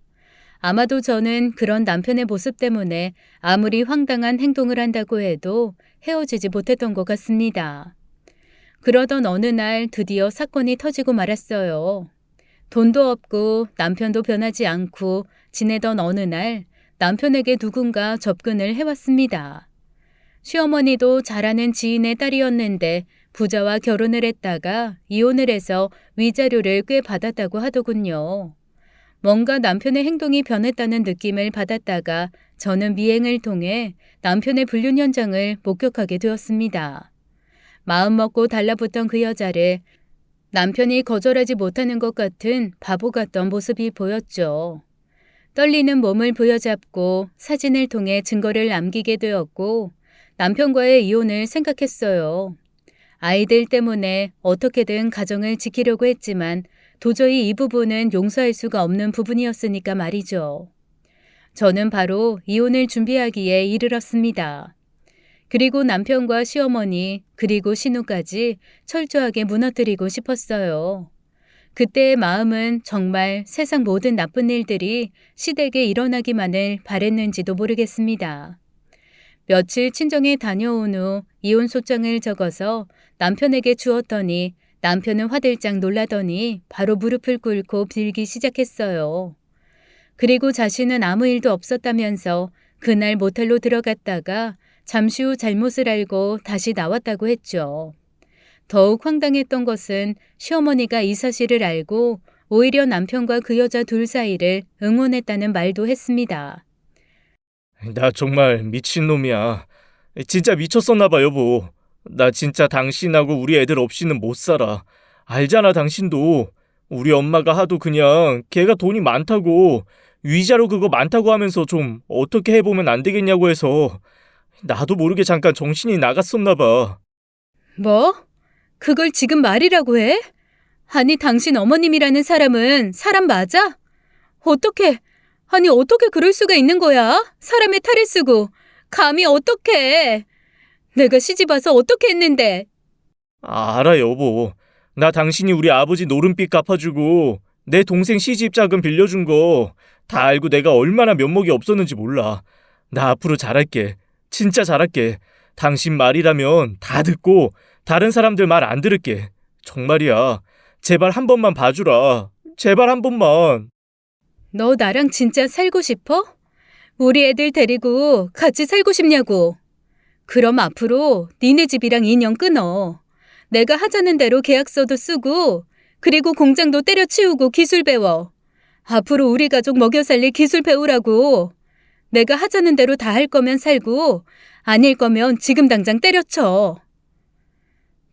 아마도 저는 그런 남편의 모습 때문에 아무리 황당한 행동을 한다고 해도 헤어지지 못했던 것 같습니다. 그러던 어느 날 드디어 사건이 터지고 말았어요. 돈도 없고 남편도 변하지 않고 지내던 어느 날 남편에게 누군가 접근을 해왔습니다. 시어머니도 잘 아는 지인의 딸이었는데 부자와 결혼을 했다가 이혼을 해서 위자료를 꽤 받았다고 하더군요. 뭔가 남편의 행동이 변했다는 느낌을 받았다가 저는 미행을 통해 남편의 불륜 현장을 목격하게 되었습니다. 마음먹고 달라붙던 그 여자를 남편이 거절하지 못하는 것 같은 바보 같던 모습이 보였죠. 떨리는 몸을 부여잡고 사진을 통해 증거를 남기게 되었고 남편과의 이혼을 생각했어요. 아이들 때문에 어떻게든 가정을 지키려고 했지만 도저히 이 부분은 용서할 수가 없는 부분이었으니까 말이죠. 저는 바로 이혼을 준비하기에 이르렀습니다. 그리고 남편과 시어머니, 그리고 신우까지 철저하게 무너뜨리고 싶었어요. 그때의 마음은 정말 세상 모든 나쁜 일들이 시댁에 일어나기만을 바랬는지도 모르겠습니다. 며칠 친정에 다녀온 후 이혼 소장을 적어서 남편에게 주었더니 남편은 화들짝 놀라더니 바로 무릎을 꿇고 빌기 시작했어요. 그리고 자신은 아무 일도 없었다면서 그날 모텔로 들어갔다가 잠시 후 잘못을 알고 다시 나왔다고 했죠. 더욱 황당했던 것은 시어머니가 이 사실을 알고 오히려 남편과 그 여자 둘 사이를 응원했다는 말도 했습니다. 나 정말 미친놈이야. 진짜 미쳤었나 봐, 여보. 나 진짜 당신하고 우리 애들 없이는 못 살아. 알잖아, 당신도. 우리 엄마가 하도 그냥 걔가 돈이 많다고 위자료 그거 많다고 하면서 좀 어떻게 해보면 안 되겠냐고 해서 나도 모르게 잠깐 정신이 나갔었나 봐. 뭐? 그걸 지금 말이라고 해? 아니, 당신 어머님이라는 사람은 사람 맞아? 어떻게, 아니, 어떻게 그럴 수가 있는 거야? 사람의 탈을 쓰고. 감히 어떻게? 내가 시집 와서 어떻게 했는데? 알아, 여보. 나 당신이 우리 아버지 노름빚 갚아주고 내 동생 시집 자금 빌려준 거 다 알고 내가 얼마나 면목이 없었는지 몰라. 나 앞으로 잘할게. 진짜 잘할게. 당신 말이라면 다 듣고 다른 사람들 말 안 들을게. 정말이야. 제발 한 번만 봐주라. 제발 한 번만. 너 나랑 진짜 살고 싶어? 우리 애들 데리고 같이 살고 싶냐고. 그럼 앞으로 니네 집이랑 인연 끊어. 내가 하자는 대로 계약서도 쓰고 그리고 공장도 때려치우고 기술 배워. 앞으로 우리 가족 먹여 살릴 기술 배우라고. 내가 하자는 대로 다 할 거면 살고 아닐 거면 지금 당장 때려쳐.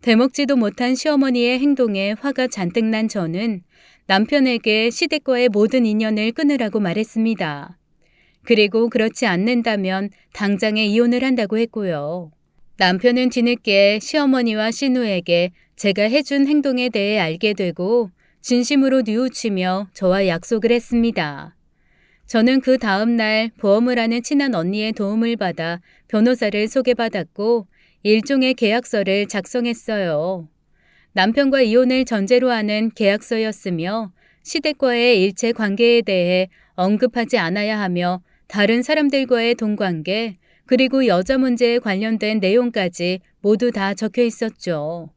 대먹지도 못한 시어머니의 행동에 화가 잔뜩 난 저는 남편에게 시댁과의 모든 인연을 끊으라고 말했습니다. 그리고 그렇지 않는다면 당장에 이혼을 한다고 했고요. 남편은 뒤늦게 시어머니와 신우에게 제가 해준 행동에 대해 알게 되고 진심으로 뉘우치며 저와 약속을 했습니다. 저는 그 다음 날 보험을 하는 친한 언니의 도움을 받아 변호사를 소개받았고 일종의 계약서를 작성했어요. 남편과 이혼을 전제로 하는 계약서였으며 시댁과의 일체 관계에 대해 언급하지 않아야 하며 다른 사람들과의 동관계 그리고 여자 문제에 관련된 내용까지 모두 다 적혀 있었죠.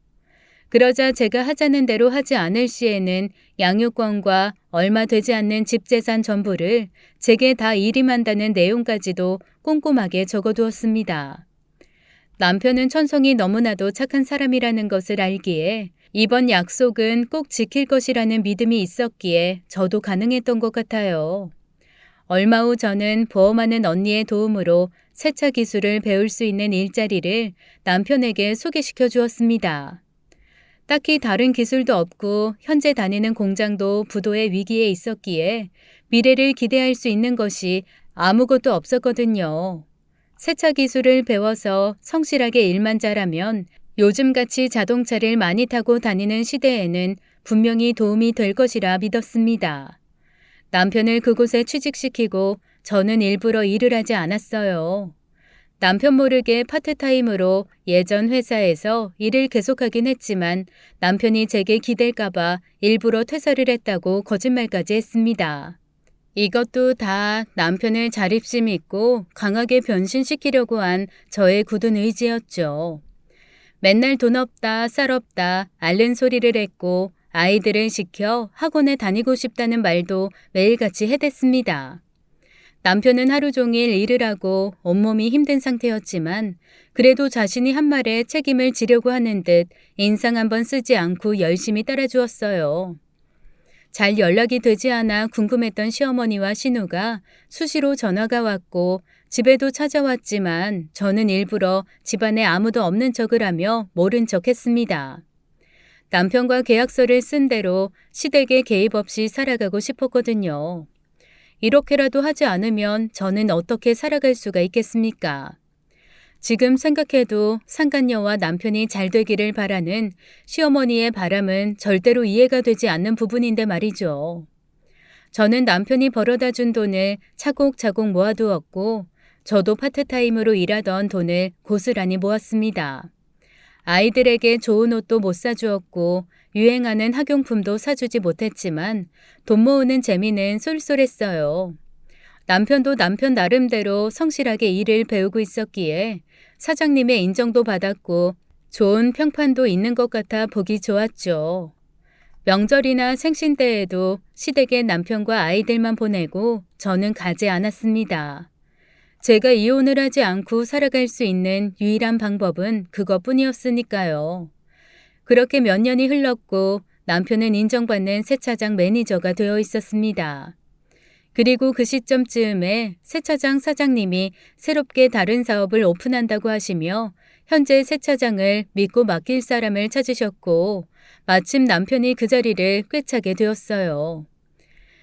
그러자 제가 하자는 대로 하지 않을 시에는 양육권과 얼마 되지 않는 집재산 전부를 제게 다 일임한다는 내용까지도 꼼꼼하게 적어두었습니다. 남편은 천성이 너무나도 착한 사람이라는 것을 알기에 이번 약속은 꼭 지킬 것이라는 믿음이 있었기에 저도 가능했던 것 같아요. 얼마 후 저는 보험하는 언니의 도움으로 세차 기술을 배울 수 있는 일자리를 남편에게 소개시켜 주었습니다. 딱히 다른 기술도 없고 현재 다니는 공장도 부도의 위기에 있었기에 미래를 기대할 수 있는 것이 아무것도 없었거든요. 세차 기술을 배워서 성실하게 일만 잘하면 요즘같이 자동차를 많이 타고 다니는 시대에는 분명히 도움이 될 것이라 믿었습니다. 남편을 그곳에 취직시키고 저는 일부러 일을 하지 않았어요. 남편 모르게 파트타임으로 예전 회사에서 일을 계속하긴 했지만 남편이 제게 기댈까봐 일부러 퇴사를 했다고 거짓말까지 했습니다. 이것도 다 남편을 자립심 있고 강하게 변신시키려고 한 저의 굳은 의지였죠. 맨날 돈 없다, 쌀 없다, 앓는 소리를 했고 아이들을 시켜 학원에 다니고 싶다는 말도 매일같이 해댔습니다. 남편은 하루 종일 일을 하고 온몸이 힘든 상태였지만 그래도 자신이 한 말에 책임을 지려고 하는 듯 인상 한번 쓰지 않고 열심히 따라주었어요. 잘 연락이 되지 않아 궁금했던 시어머니와 신우가 수시로 전화가 왔고 집에도 찾아왔지만 저는 일부러 집안에 아무도 없는 척을 하며 모른 척 했습니다. 남편과 계약서를 쓴 대로 시댁에 개입 없이 살아가고 싶었거든요. 이렇게라도 하지 않으면 저는 어떻게 살아갈 수가 있겠습니까? 지금 생각해도 상간녀와 남편이 잘 되기를 바라는 시어머니의 바람은 절대로 이해가 되지 않는 부분인데 말이죠. 저는 남편이 벌어다 준 돈을 차곡차곡 모아두었고 저도 파트타임으로 일하던 돈을 고스란히 모았습니다. 아이들에게 좋은 옷도 못 사주었고 유행하는 학용품도 사주지 못했지만 돈 모으는 재미는 쏠쏠했어요. 남편도 남편 나름대로 성실하게 일을 배우고 있었기에 사장님의 인정도 받았고 좋은 평판도 있는 것 같아 보기 좋았죠. 명절이나 생신 때에도 시댁에 남편과 아이들만 보내고 저는 가지 않았습니다. 제가 이혼을 하지 않고 살아갈 수 있는 유일한 방법은 그것뿐이었으니까요. 그렇게 몇 년이 흘렀고 남편은 인정받는 세차장 매니저가 되어 있었습니다. 그리고 그 시점쯤에 세차장 사장님이 새롭게 다른 사업을 오픈한다고 하시며 현재 세차장을 믿고 맡길 사람을 찾으셨고 마침 남편이 그 자리를 꿰차게 되었어요.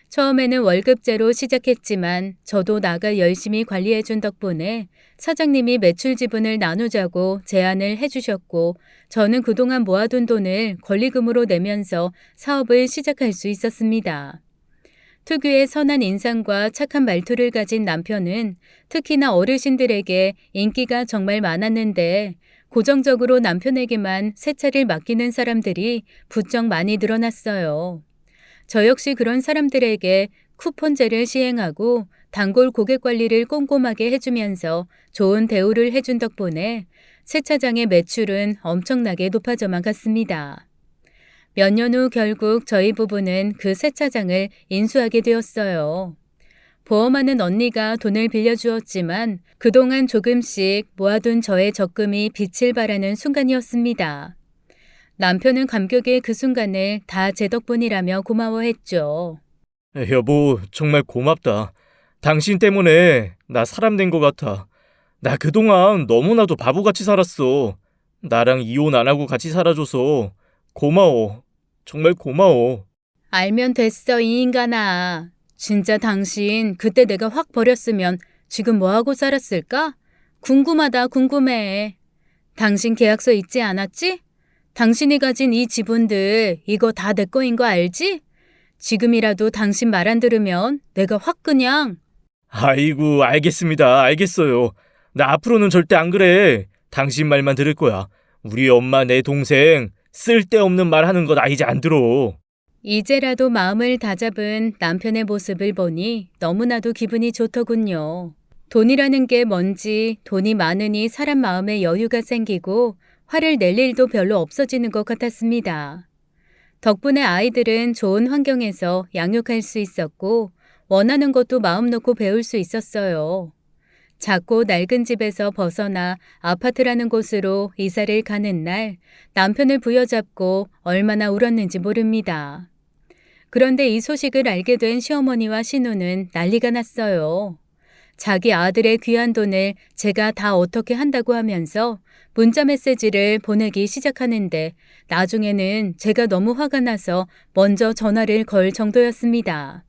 처음에는 월급제로 시작했지만 저도 나가 열심히 관리해준 덕분에 사장님이 매출 지분을 나누자고 제안을 해주셨고 저는 그동안 모아둔 돈을 권리금으로 내면서 사업을 시작할 수 있었습니다. 특유의 선한 인상과 착한 말투를 가진 남편은 특히나 어르신들에게 인기가 정말 많았는데 고정적으로 남편에게만 세차를 맡기는 사람들이 부쩍 많이 늘어났어요. 저 역시 그런 사람들에게 쿠폰제를 시행하고 단골 고객 관리를 꼼꼼하게 해주면서 좋은 대우를 해준 덕분에 세차장의 매출은 엄청나게 높아져만 갔습니다. 몇 년 후 결국 저희 부부는 그 세차장을 인수하게 되었어요. 보험하는 언니가 돈을 빌려주었지만 그동안 조금씩 모아둔 저의 적금이 빛을 발하는 순간이었습니다. 남편은 감격의 그 순간을 다 제 덕분이라며 고마워했죠. 여보, 정말 고맙다. 당신 때문에 나 사람 된 것 같아. 나 그동안 너무나도 바보같이 살았어. 나랑 이혼 안 하고 같이 살아줘서 고마워. 정말 고마워. 알면 됐어, 이 인간아. 진짜 당신 그때 내가 확 버렸으면 지금 뭐하고 살았을까? 궁금하다, 궁금해. 당신 계약서 있지 않았지? 당신이 가진 이 지분들 이거 다 내 거인 거 알지? 지금이라도 당신 말 안 들으면 내가 확 그냥. 아이고, 알겠습니다. 알겠어요. 나 앞으로는 절대 안 그래. 당신 말만 들을 거야. 우리 엄마, 내 동생 쓸데없는 말 하는 거 나 이제 안 들어. 이제라도 마음을 다잡은 남편의 모습을 보니 너무나도 기분이 좋더군요. 돈이라는 게 뭔지 돈이 많으니 사람 마음에 여유가 생기고 화를 낼 일도 별로 없어지는 것 같았습니다. 덕분에 아이들은 좋은 환경에서 양육할 수 있었고 원하는 것도 마음 놓고 배울 수 있었어요. 작고 낡은 집에서 벗어나 아파트라는 곳으로 이사를 가는 날 남편을 부여잡고 얼마나 울었는지 모릅니다. 그런데 이 소식을 알게 된 시어머니와 신우는 난리가 났어요. 자기 아들의 귀한 돈을 제가 다 어떻게 한다고 하면서 문자 메시지를 보내기 시작하는데 나중에는 제가 너무 화가 나서 먼저 전화를 걸 정도였습니다.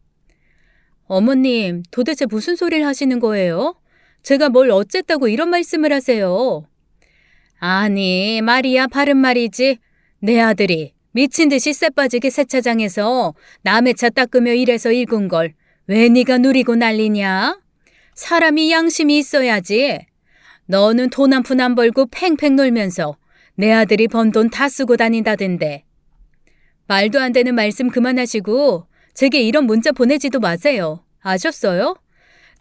어머님, 도대체 무슨 소리를 하시는 거예요? 제가 뭘 어쨌다고 이런 말씀을 하세요? 아니, 말이야 바른 말이지. 내 아들이 미친 듯이 쎄빠지게 세차장에서 남의 차 닦으며 일해서 읽은 걸 왜 네가 누리고 난리냐? 사람이 양심이 있어야지. 너는 돈 한 푼 안 벌고 팽팽 놀면서 내 아들이 번 돈 다 쓰고 다닌다던데. 말도 안 되는 말씀 그만하시고 제게 이런 문자 보내지도 마세요. 아셨어요?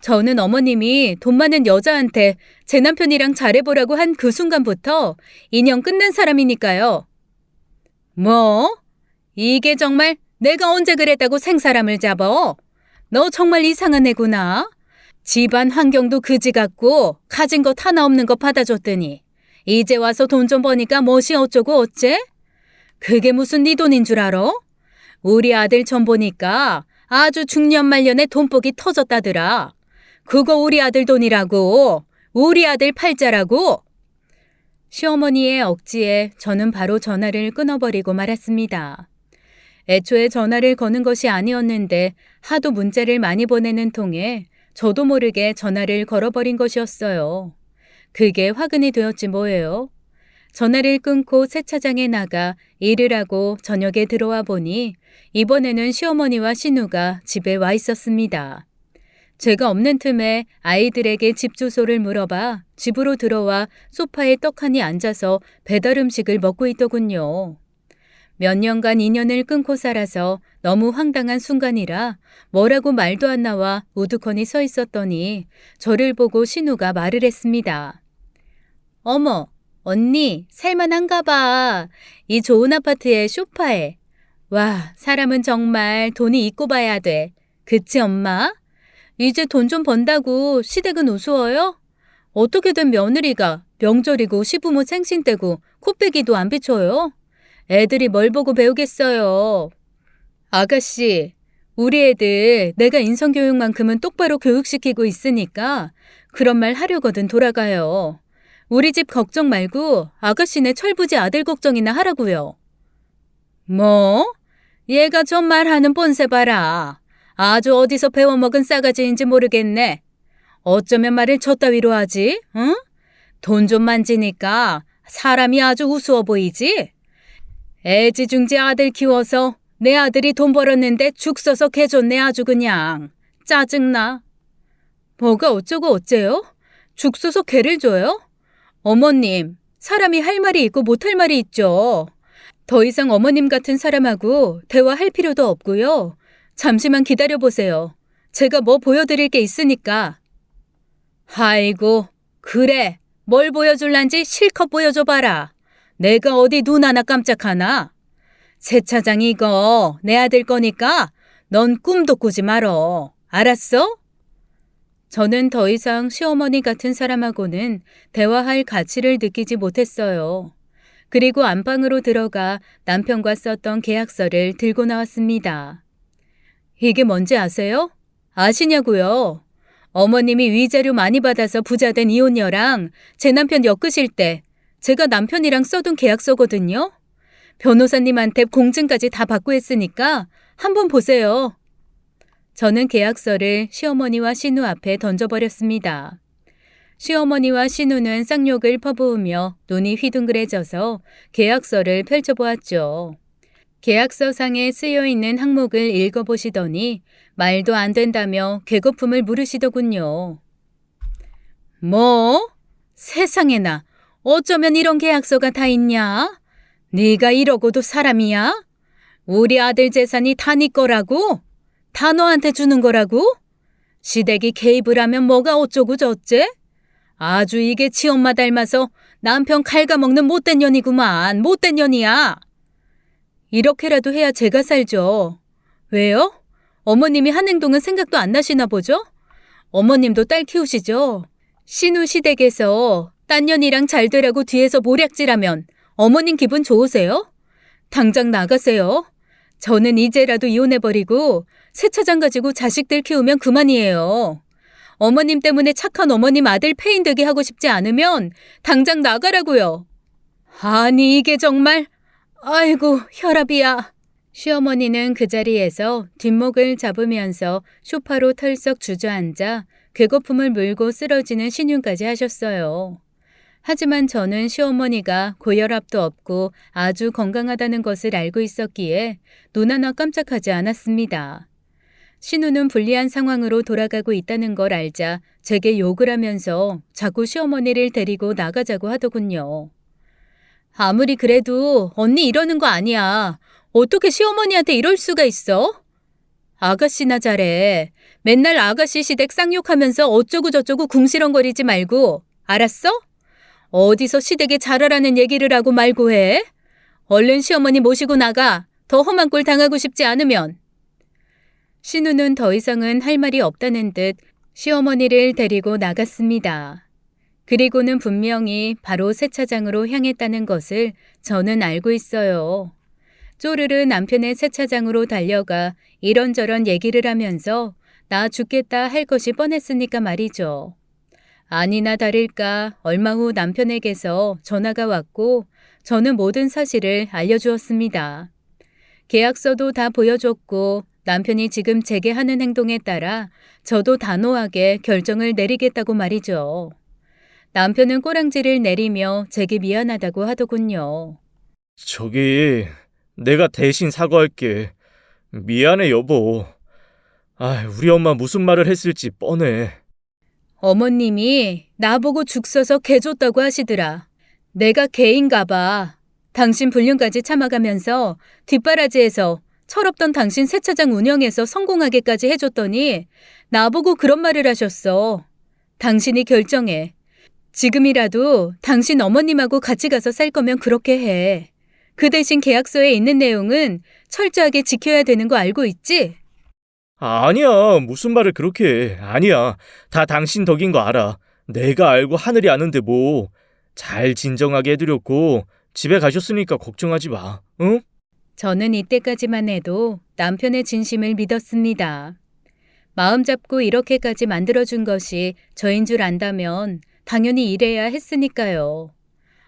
저는 어머님이 돈 많은 여자한테 제 남편이랑 잘해보라고 한 그 순간부터 인연 끝난 사람이니까요. 뭐? 이게 정말 내가 언제 그랬다고 생사람을 잡어? 너 정말 이상한 애구나. 집안 환경도 그지 같고 가진 것 하나 없는 거 받아줬더니 이제 와서 돈 좀 버니까 멋이 어쩌고 어째? 그게 무슨 네 돈인 줄 알아? 우리 아들 전 보니까 아주 중년 말년에 돈복이 터졌다더라. 그거 우리 아들 돈이라고. 우리 아들 팔자라고. 시어머니의 억지에 저는 바로 전화를 끊어버리고 말았습니다. 애초에 전화를 거는 것이 아니었는데 하도 문자를 많이 보내는 통에 저도 모르게 전화를 걸어버린 것이었어요. 그게 화근이 되었지 뭐예요. 전화를 끊고 세차장에 나가 일을 하고 저녁에 들어와 보니 이번에는 시어머니와 신우가 집에 와 있었습니다. 제가 없는 틈에 아이들에게 집 주소를 물어봐 집으로 들어와 소파에 떡하니 앉아서 배달 음식을 먹고 있더군요. 몇 년간 인연을 끊고 살아서 너무 황당한 순간이라 뭐라고 말도 안 나와 우두커니 서 있었더니 저를 보고 신우가 말을 했습니다. 어머, 언니, 살만한가 봐. 이 좋은 아파트에 소파에. 와, 사람은 정말 돈이 있고 봐야 돼. 그치, 엄마? 이제 돈 좀 번다고 시댁은 우스워요? 어떻게 된 며느리가 명절이고 시부모 생신 때고 코빼기도 안 비춰요? 애들이 뭘 보고 배우겠어요. 아가씨, 우리 애들 내가 인성교육만큼은 똑바로 교육시키고 있으니까 그런 말 하려거든 돌아가요. 우리 집 걱정 말고 아가씨네 철부지 아들 걱정이나 하라고요. 뭐? 얘가 전 말하는 본새 봐라. 아주 어디서 배워먹은 싸가지인지 모르겠네. 어쩌면 말을 저따위로 하지? 응? 돈 좀 만지니까 사람이 아주 우스워 보이지? 애지중지 아들 키워서 내 아들이 돈 벌었는데 죽 써서 개줬네 아주 그냥. 짜증나. 뭐가 어쩌고 어째요? 죽 써서 개를 줘요? 어머님, 사람이 할 말이 있고 못할 말이 있죠. 더 이상 어머님 같은 사람하고 대화할 필요도 없고요. 잠시만 기다려보세요. 제가 뭐 보여드릴 게 있으니까. 아이고, 그래. 뭘 보여줄란지 실컷 보여줘봐라. 내가 어디 눈 하나 깜짝하나? 세차장 이거 내 아들 거니까 넌 꿈도 꾸지 말어. 알았어? 저는 더 이상 시어머니 같은 사람하고는 대화할 가치를 느끼지 못했어요. 그리고 안방으로 들어가 남편과 썼던 계약서를 들고 나왔습니다. 이게 뭔지 아세요? 아시냐고요? 어머님이 위자료 많이 받아서 부자 된 이혼녀랑 제 남편 엮으실 때 제가 남편이랑 써둔 계약서거든요. 변호사님한테 공증까지 다 받고 했으니까 한번 보세요. 저는 계약서를 시어머니와 신우 앞에 던져버렸습니다. 시어머니와 신우는 쌍욕을 퍼부으며 눈이 휘둥그레져서 계약서를 펼쳐보았죠. 계약서상에 쓰여있는 항목을 읽어보시더니 말도 안 된다며 개거품을 물으시더군요. 뭐? 세상에나 어쩌면 이런 계약서가 다 있냐? 네가 이러고도 사람이야? 우리 아들 재산이 다 네 거라고? 다 너한테 주는 거라고? 시댁이 개입을 하면 뭐가 어쩌고 저쩌? 아주 이게 치엄마 닮아서 남편 갉아먹는 못된 년이구만. 못된 년이야. 이렇게라도 해야 제가 살죠. 왜요? 어머님이 한 행동은 생각도 안 나시나 보죠? 어머님도 딸 키우시죠? 신우 시댁에서 딴 년이랑 잘 되라고 뒤에서 모략질하면 어머님 기분 좋으세요? 당장 나가세요. 저는 이제라도 이혼해버리고 세차장 가지고 자식들 키우면 그만이에요. 어머님 때문에 착한 어머님 아들 폐인 되게 하고 싶지 않으면 당장 나가라고요. 아니 이게 정말... 아이고 혈압이야. 시어머니는 그 자리에서 뒷목을 잡으면서 소파로 털썩 주저앉아 괴거품을 물고 쓰러지는 신용까지 하셨어요. 하지만 저는 시어머니가 고혈압도 없고 아주 건강하다는 것을 알고 있었기에 눈 하나 깜짝하지 않았습니다. 신우는 불리한 상황으로 돌아가고 있다는 걸 알자 제게 욕을 하면서 자꾸 시어머니를 데리고 나가자고 하더군요. 아무리 그래도 언니 이러는 거 아니야. 어떻게 시어머니한테 이럴 수가 있어? 아가씨나 잘해. 맨날 아가씨 시댁 쌍욕하면서 어쩌고 저쩌고 궁시렁거리지 말고. 알았어? 어디서 시댁에 잘하라는 얘기를 하고 말고 해. 얼른 시어머니 모시고 나가. 더 험한 꼴 당하고 싶지 않으면. 신우는 더 이상은 할 말이 없다는 듯 시어머니를 데리고 나갔습니다. 그리고는 분명히 바로 세차장으로 향했다는 것을 저는 알고 있어요. 쪼르르 남편의 세차장으로 달려가 이런저런 얘기를 하면서 나 죽겠다 할 것이 뻔했으니까 말이죠. 아니나 다를까 얼마 후 남편에게서 전화가 왔고 저는 모든 사실을 알려주었습니다. 계약서도 다 보여줬고 남편이 지금 제게 하는 행동에 따라 저도 단호하게 결정을 내리겠다고 말이죠. 남편은 꼬랑지를 내리며 제게 미안하다고 하더군요. 저기, 내가 대신 사과할게. 미안해, 여보. 우리 엄마 무슨 말을 했을지 뻔해. 어머님이 나보고 죽 써서 개 줬다고 하시더라. 내가 개인가 봐. 당신 불륜까지 참아가면서 뒷바라지에서 철없던 당신 세차장 운영에서 성공하게까지 해줬더니 나보고 그런 말을 하셨어. 당신이 결정해. 지금이라도 당신 어머님하고 같이 가서 살 거면 그렇게 해. 그 대신 계약서에 있는 내용은 철저하게 지켜야 되는 거 알고 있지? 아니야, 무슨 말을 그렇게 해. 아니야, 다 당신 덕인 거 알아. 내가 알고 하늘이 아는데 뭐. 잘 진정하게 해드렸고 집에 가셨으니까 걱정하지 마, 응? 저는 이때까지만 해도 남편의 진심을 믿었습니다. 마음 잡고 이렇게까지 만들어준 것이 저인 줄 안다면 당연히 이래야 했으니까요.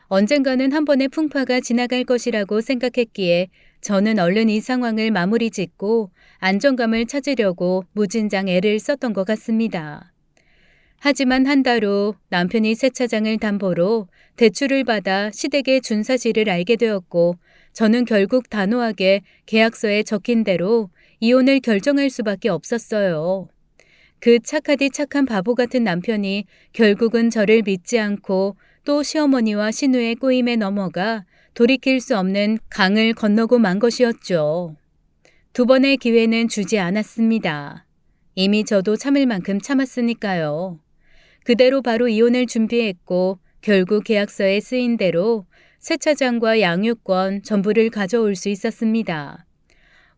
언젠가는 한 번의 풍파가 지나갈 것이라고 생각했기에 저는 얼른 이 상황을 마무리 짓고 안정감을 찾으려고 무진장 애를 썼던 것 같습니다. 하지만 한 달 후 남편이 세차장을 담보로 대출을 받아 시댁에 준 사실을 알게 되었고 저는 결국 단호하게 계약서에 적힌 대로 이혼을 결정할 수밖에 없었어요. 그 착하디 착한 바보 같은 남편이 결국은 저를 믿지 않고 또 시어머니와 시누의 꼬임에 넘어가 돌이킬 수 없는 강을 건너고 만 것이었죠. 두 번의 기회는 주지 않았습니다. 이미 저도 참을 만큼 참았으니까요. 그대로 바로 이혼을 준비했고 결국 계약서에 쓰인 대로 세차장과 양육권 전부를 가져올 수 있었습니다.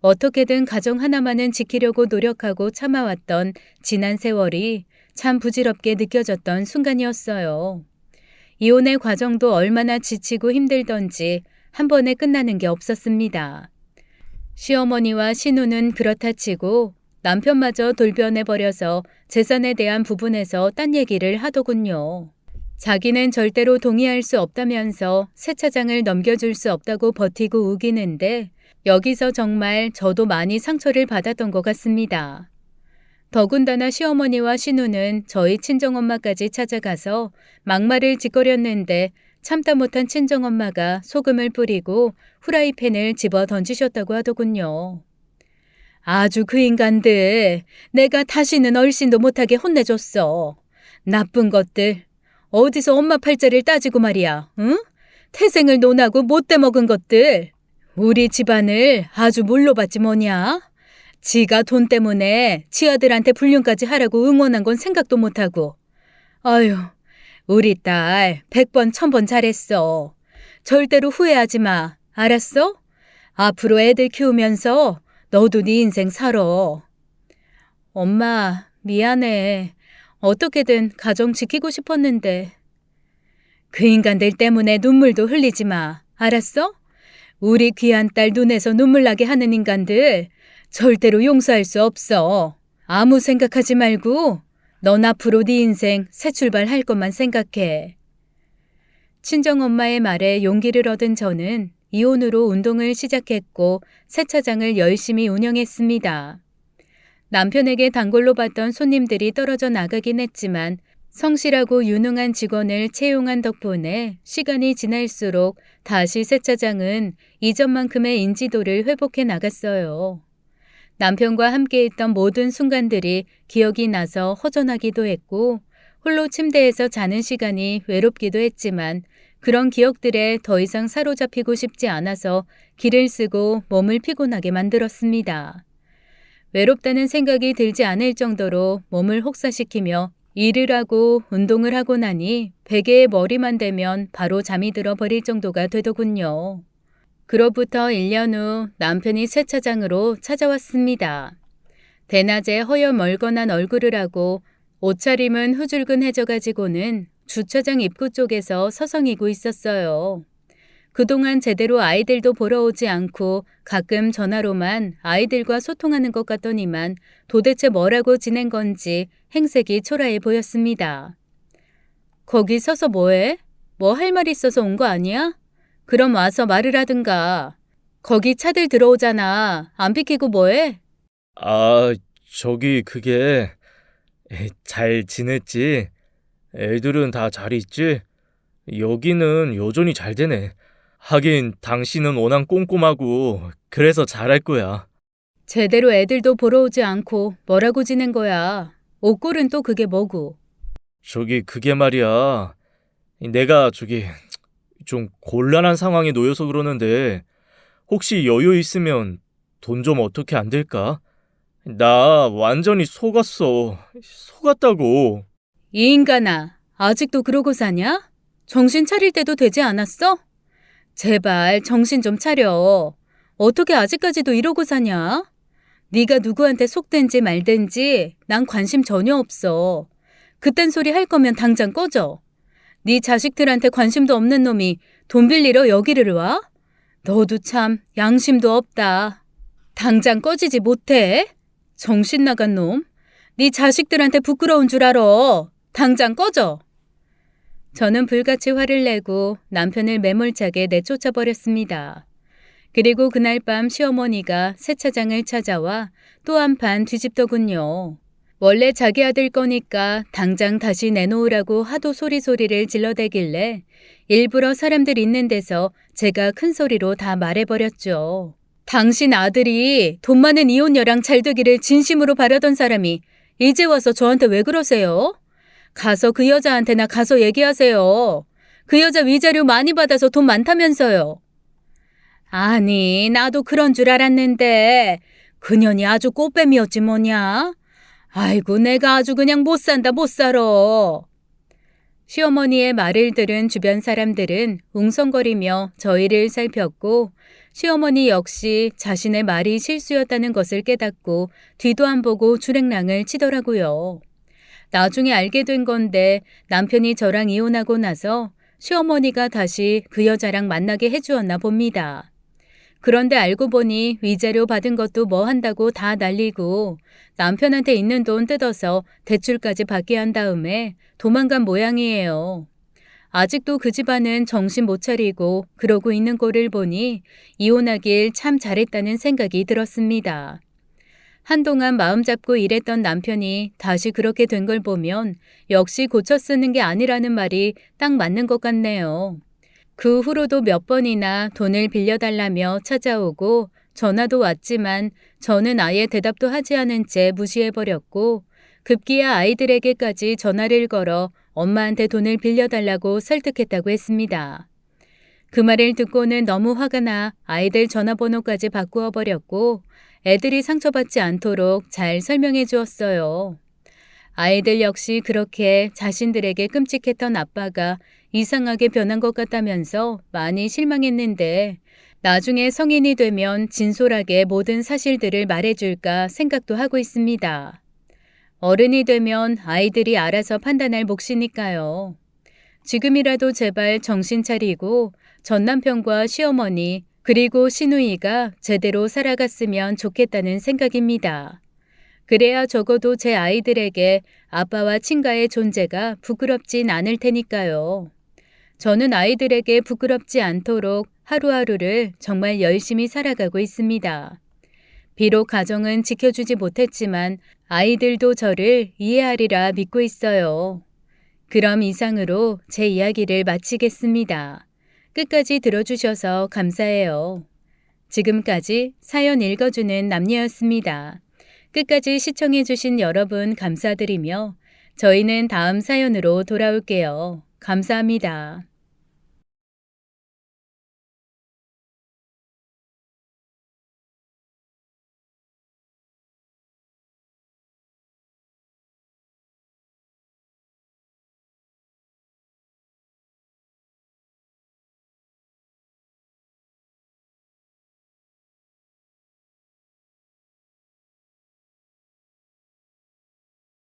어떻게든 가정 하나만은 지키려고 노력하고 참아왔던 지난 세월이 참 부질없게 느껴졌던 순간이었어요. 이혼의 과정도 얼마나 지치고 힘들던지 한 번에 끝나는 게 없었습니다. 시어머니와 시누는 그렇다 치고 남편마저 돌변해버려서 재산에 대한 부분에서 딴 얘기를 하더군요. 자기는 절대로 동의할 수 없다면서 세차장을 넘겨줄 수 없다고 버티고 우기는데 여기서 정말 저도 많이 상처를 받았던 것 같습니다. 더군다나 시어머니와 시누는 저희 친정엄마까지 찾아가서 막말을 짓거렸는데 참다 못한 친정엄마가 소금을 뿌리고 후라이팬을 집어 던지셨다고 하더군요. 아주 그 인간들, 내가 다시는 얼씬도 못하게 혼내줬어. 나쁜 것들. 어디서 엄마 팔자를 따지고 말이야, 응? 태생을 논하고 못돼 먹은 것들. 우리 집안을 아주 뭘로 봤지 뭐냐? 지가 돈 때문에 지아들한테 불륜까지 하라고 응원한 건 생각도 못하고. 아유, 우리 딸 100번 1000번 잘했어. 절대로 후회하지 마. 알았어? 앞으로 애들 키우면서 너도 네 인생 살아. 엄마, 미안해. 어떻게든 가정 지키고 싶었는데. 그 인간들 때문에 눈물도 흘리지 마. 알았어? 우리 귀한 딸 눈에서 눈물 나게 하는 인간들 절대로 용서할 수 없어. 아무 생각하지 말고 넌 앞으로 네 인생 새 출발할 것만 생각해. 친정엄마의 말에 용기를 얻은 저는 이혼으로 운동을 시작했고 세차장을 열심히 운영했습니다. 남편에게 단골로 봤던 손님들이 떨어져 나가긴 했지만 성실하고 유능한 직원을 채용한 덕분에 시간이 지날수록 다시 세차장은 이전만큼의 인지도를 회복해 나갔어요. 남편과 함께 있던 모든 순간들이 기억이 나서 허전하기도 했고 홀로 침대에서 자는 시간이 외롭기도 했지만 그런 기억들에 더 이상 사로잡히고 싶지 않아서 기를 쓰고 몸을 피곤하게 만들었습니다. 외롭다는 생각이 들지 않을 정도로 몸을 혹사시키며 일을 하고 운동을 하고 나니 베개에 머리만 대면 바로 잠이 들어 버릴 정도가 되더군요. 그로부터 1년 후 남편이 세차장으로 찾아왔습니다. 대낮에 허여멀건한 얼굴을 하고 옷차림은 후줄근해져가지고는 주차장 입구 쪽에서 서성이고 있었어요. 그동안 제대로 아이들도 보러 오지 않고 가끔 전화로만 아이들과 소통하는 것 같더니만 도대체 뭐라고 지낸 건지 행색이 초라해 보였습니다. 거기 서서 뭐해? 뭐 할 말 있어서 온 거 아니야? 그럼 와서 말을 하든가. 거기 차들 들어오잖아. 안 비키고 뭐해? 저기 그게 잘 지냈지? 애들은 다 잘 있지? 여기는 여전히 잘 되네. 하긴 당신은 워낙 꼼꼼하고 그래서 잘할 거야. 제대로 애들도 보러 오지 않고 뭐라고 지낸 거야. 옷골은 또 그게 뭐고. 그게 말이야. 내가 좀 곤란한 상황에 놓여서 그러는데 혹시 여유 있으면 돈 좀 어떻게 안 될까? 나 완전히 속았어. 속았다고. 이 인간아, 아직도 그러고 사냐? 정신 차릴 때도 되지 않았어? 제발 정신 좀 차려. 어떻게 아직까지도 이러고 사냐? 네가 누구한테 속든지 말든지 난 관심 전혀 없어. 그딴 소리 할 거면 당장 꺼져. 네 자식들한테 관심도 없는 놈이 돈 빌리러 여기를 와? 너도 참 양심도 없다. 당장 꺼지지 못해? 정신 나간 놈. 네 자식들한테 부끄러운 줄 알아. 당장 꺼져. 저는 불같이 화를 내고 남편을 매몰차게 내쫓아 버렸습니다. 그리고 그날 밤 시어머니가 세차장을 찾아와 또 한 판 뒤집더군요. 원래 자기 아들 거니까 당장 다시 내놓으라고 하도 소리를 질러대길래 일부러 사람들 있는 데서 제가 큰 소리로 다 말해버렸죠. 당신 아들이 돈 많은 이혼녀랑 잘 되기를 진심으로 바라던 사람이 이제 와서 저한테 왜 그러세요? 가서 그 여자한테나 가서 얘기하세요. 그 여자 위자료 많이 받아서 돈 많다면서요. 아니, 나도 그런 줄 알았는데 그년이 아주 꽃뱀이었지 뭐냐. 아이고, 내가 아주 그냥 못 산다 못 살아. 시어머니의 말을 들은 주변 사람들은 웅성거리며 저희를 살폈고 시어머니 역시 자신의 말이 실수였다는 것을 깨닫고 뒤도 안 보고 주랭랑을 치더라고요. 나중에 알게 된 건데 남편이 저랑 이혼하고 나서 시어머니가 다시 그 여자랑 만나게 해주었나 봅니다. 그런데 알고 보니 위자료 받은 것도 뭐 한다고 다 날리고 남편한테 있는 돈 뜯어서 대출까지 받게 한 다음에 도망간 모양이에요. 아직도 그 집안은 정신 못 차리고 그러고 있는 꼴을 보니 이혼하길 참 잘했다는 생각이 들었습니다. 한동안 마음 잡고 일했던 남편이 다시 그렇게 된 걸 보면 역시 고쳐 쓰는 게 아니라는 말이 딱 맞는 것 같네요. 그 후로도 몇 번이나 돈을 빌려달라며 찾아오고 전화도 왔지만 저는 아예 대답도 하지 않은 채 무시해버렸고 급기야 아이들에게까지 전화를 걸어 엄마한테 돈을 빌려달라고 설득했다고 했습니다. 그 말을 듣고는 너무 화가 나 아이들 전화번호까지 바꾸어 버렸고 애들이 상처받지 않도록 잘 설명해 주었어요. 아이들 역시 그렇게 자신들에게 끔찍했던 아빠가 이상하게 변한 것 같다면서 많이 실망했는데 나중에 성인이 되면 진솔하게 모든 사실들을 말해줄까 생각도 하고 있습니다. 어른이 되면 아이들이 알아서 판단할 몫이니까요. 지금이라도 제발 정신 차리고 전 남편과 시어머니 그리고 시누이가 제대로 살아갔으면 좋겠다는 생각입니다. 그래야 적어도 제 아이들에게 아빠와 친가의 존재가 부끄럽진 않을 테니까요. 저는 아이들에게 부끄럽지 않도록 하루하루를 정말 열심히 살아가고 있습니다. 비록 가정은 지켜주지 못했지만 아이들도 저를 이해하리라 믿고 있어요. 그럼 이상으로 제 이야기를 마치겠습니다. 끝까지 들어주셔서 감사해요. 지금까지 사연 읽어주는 남녀였습니다. 끝까지 시청해주신 여러분 감사드리며 저희는 다음 사연으로 돌아올게요. 감사합니다.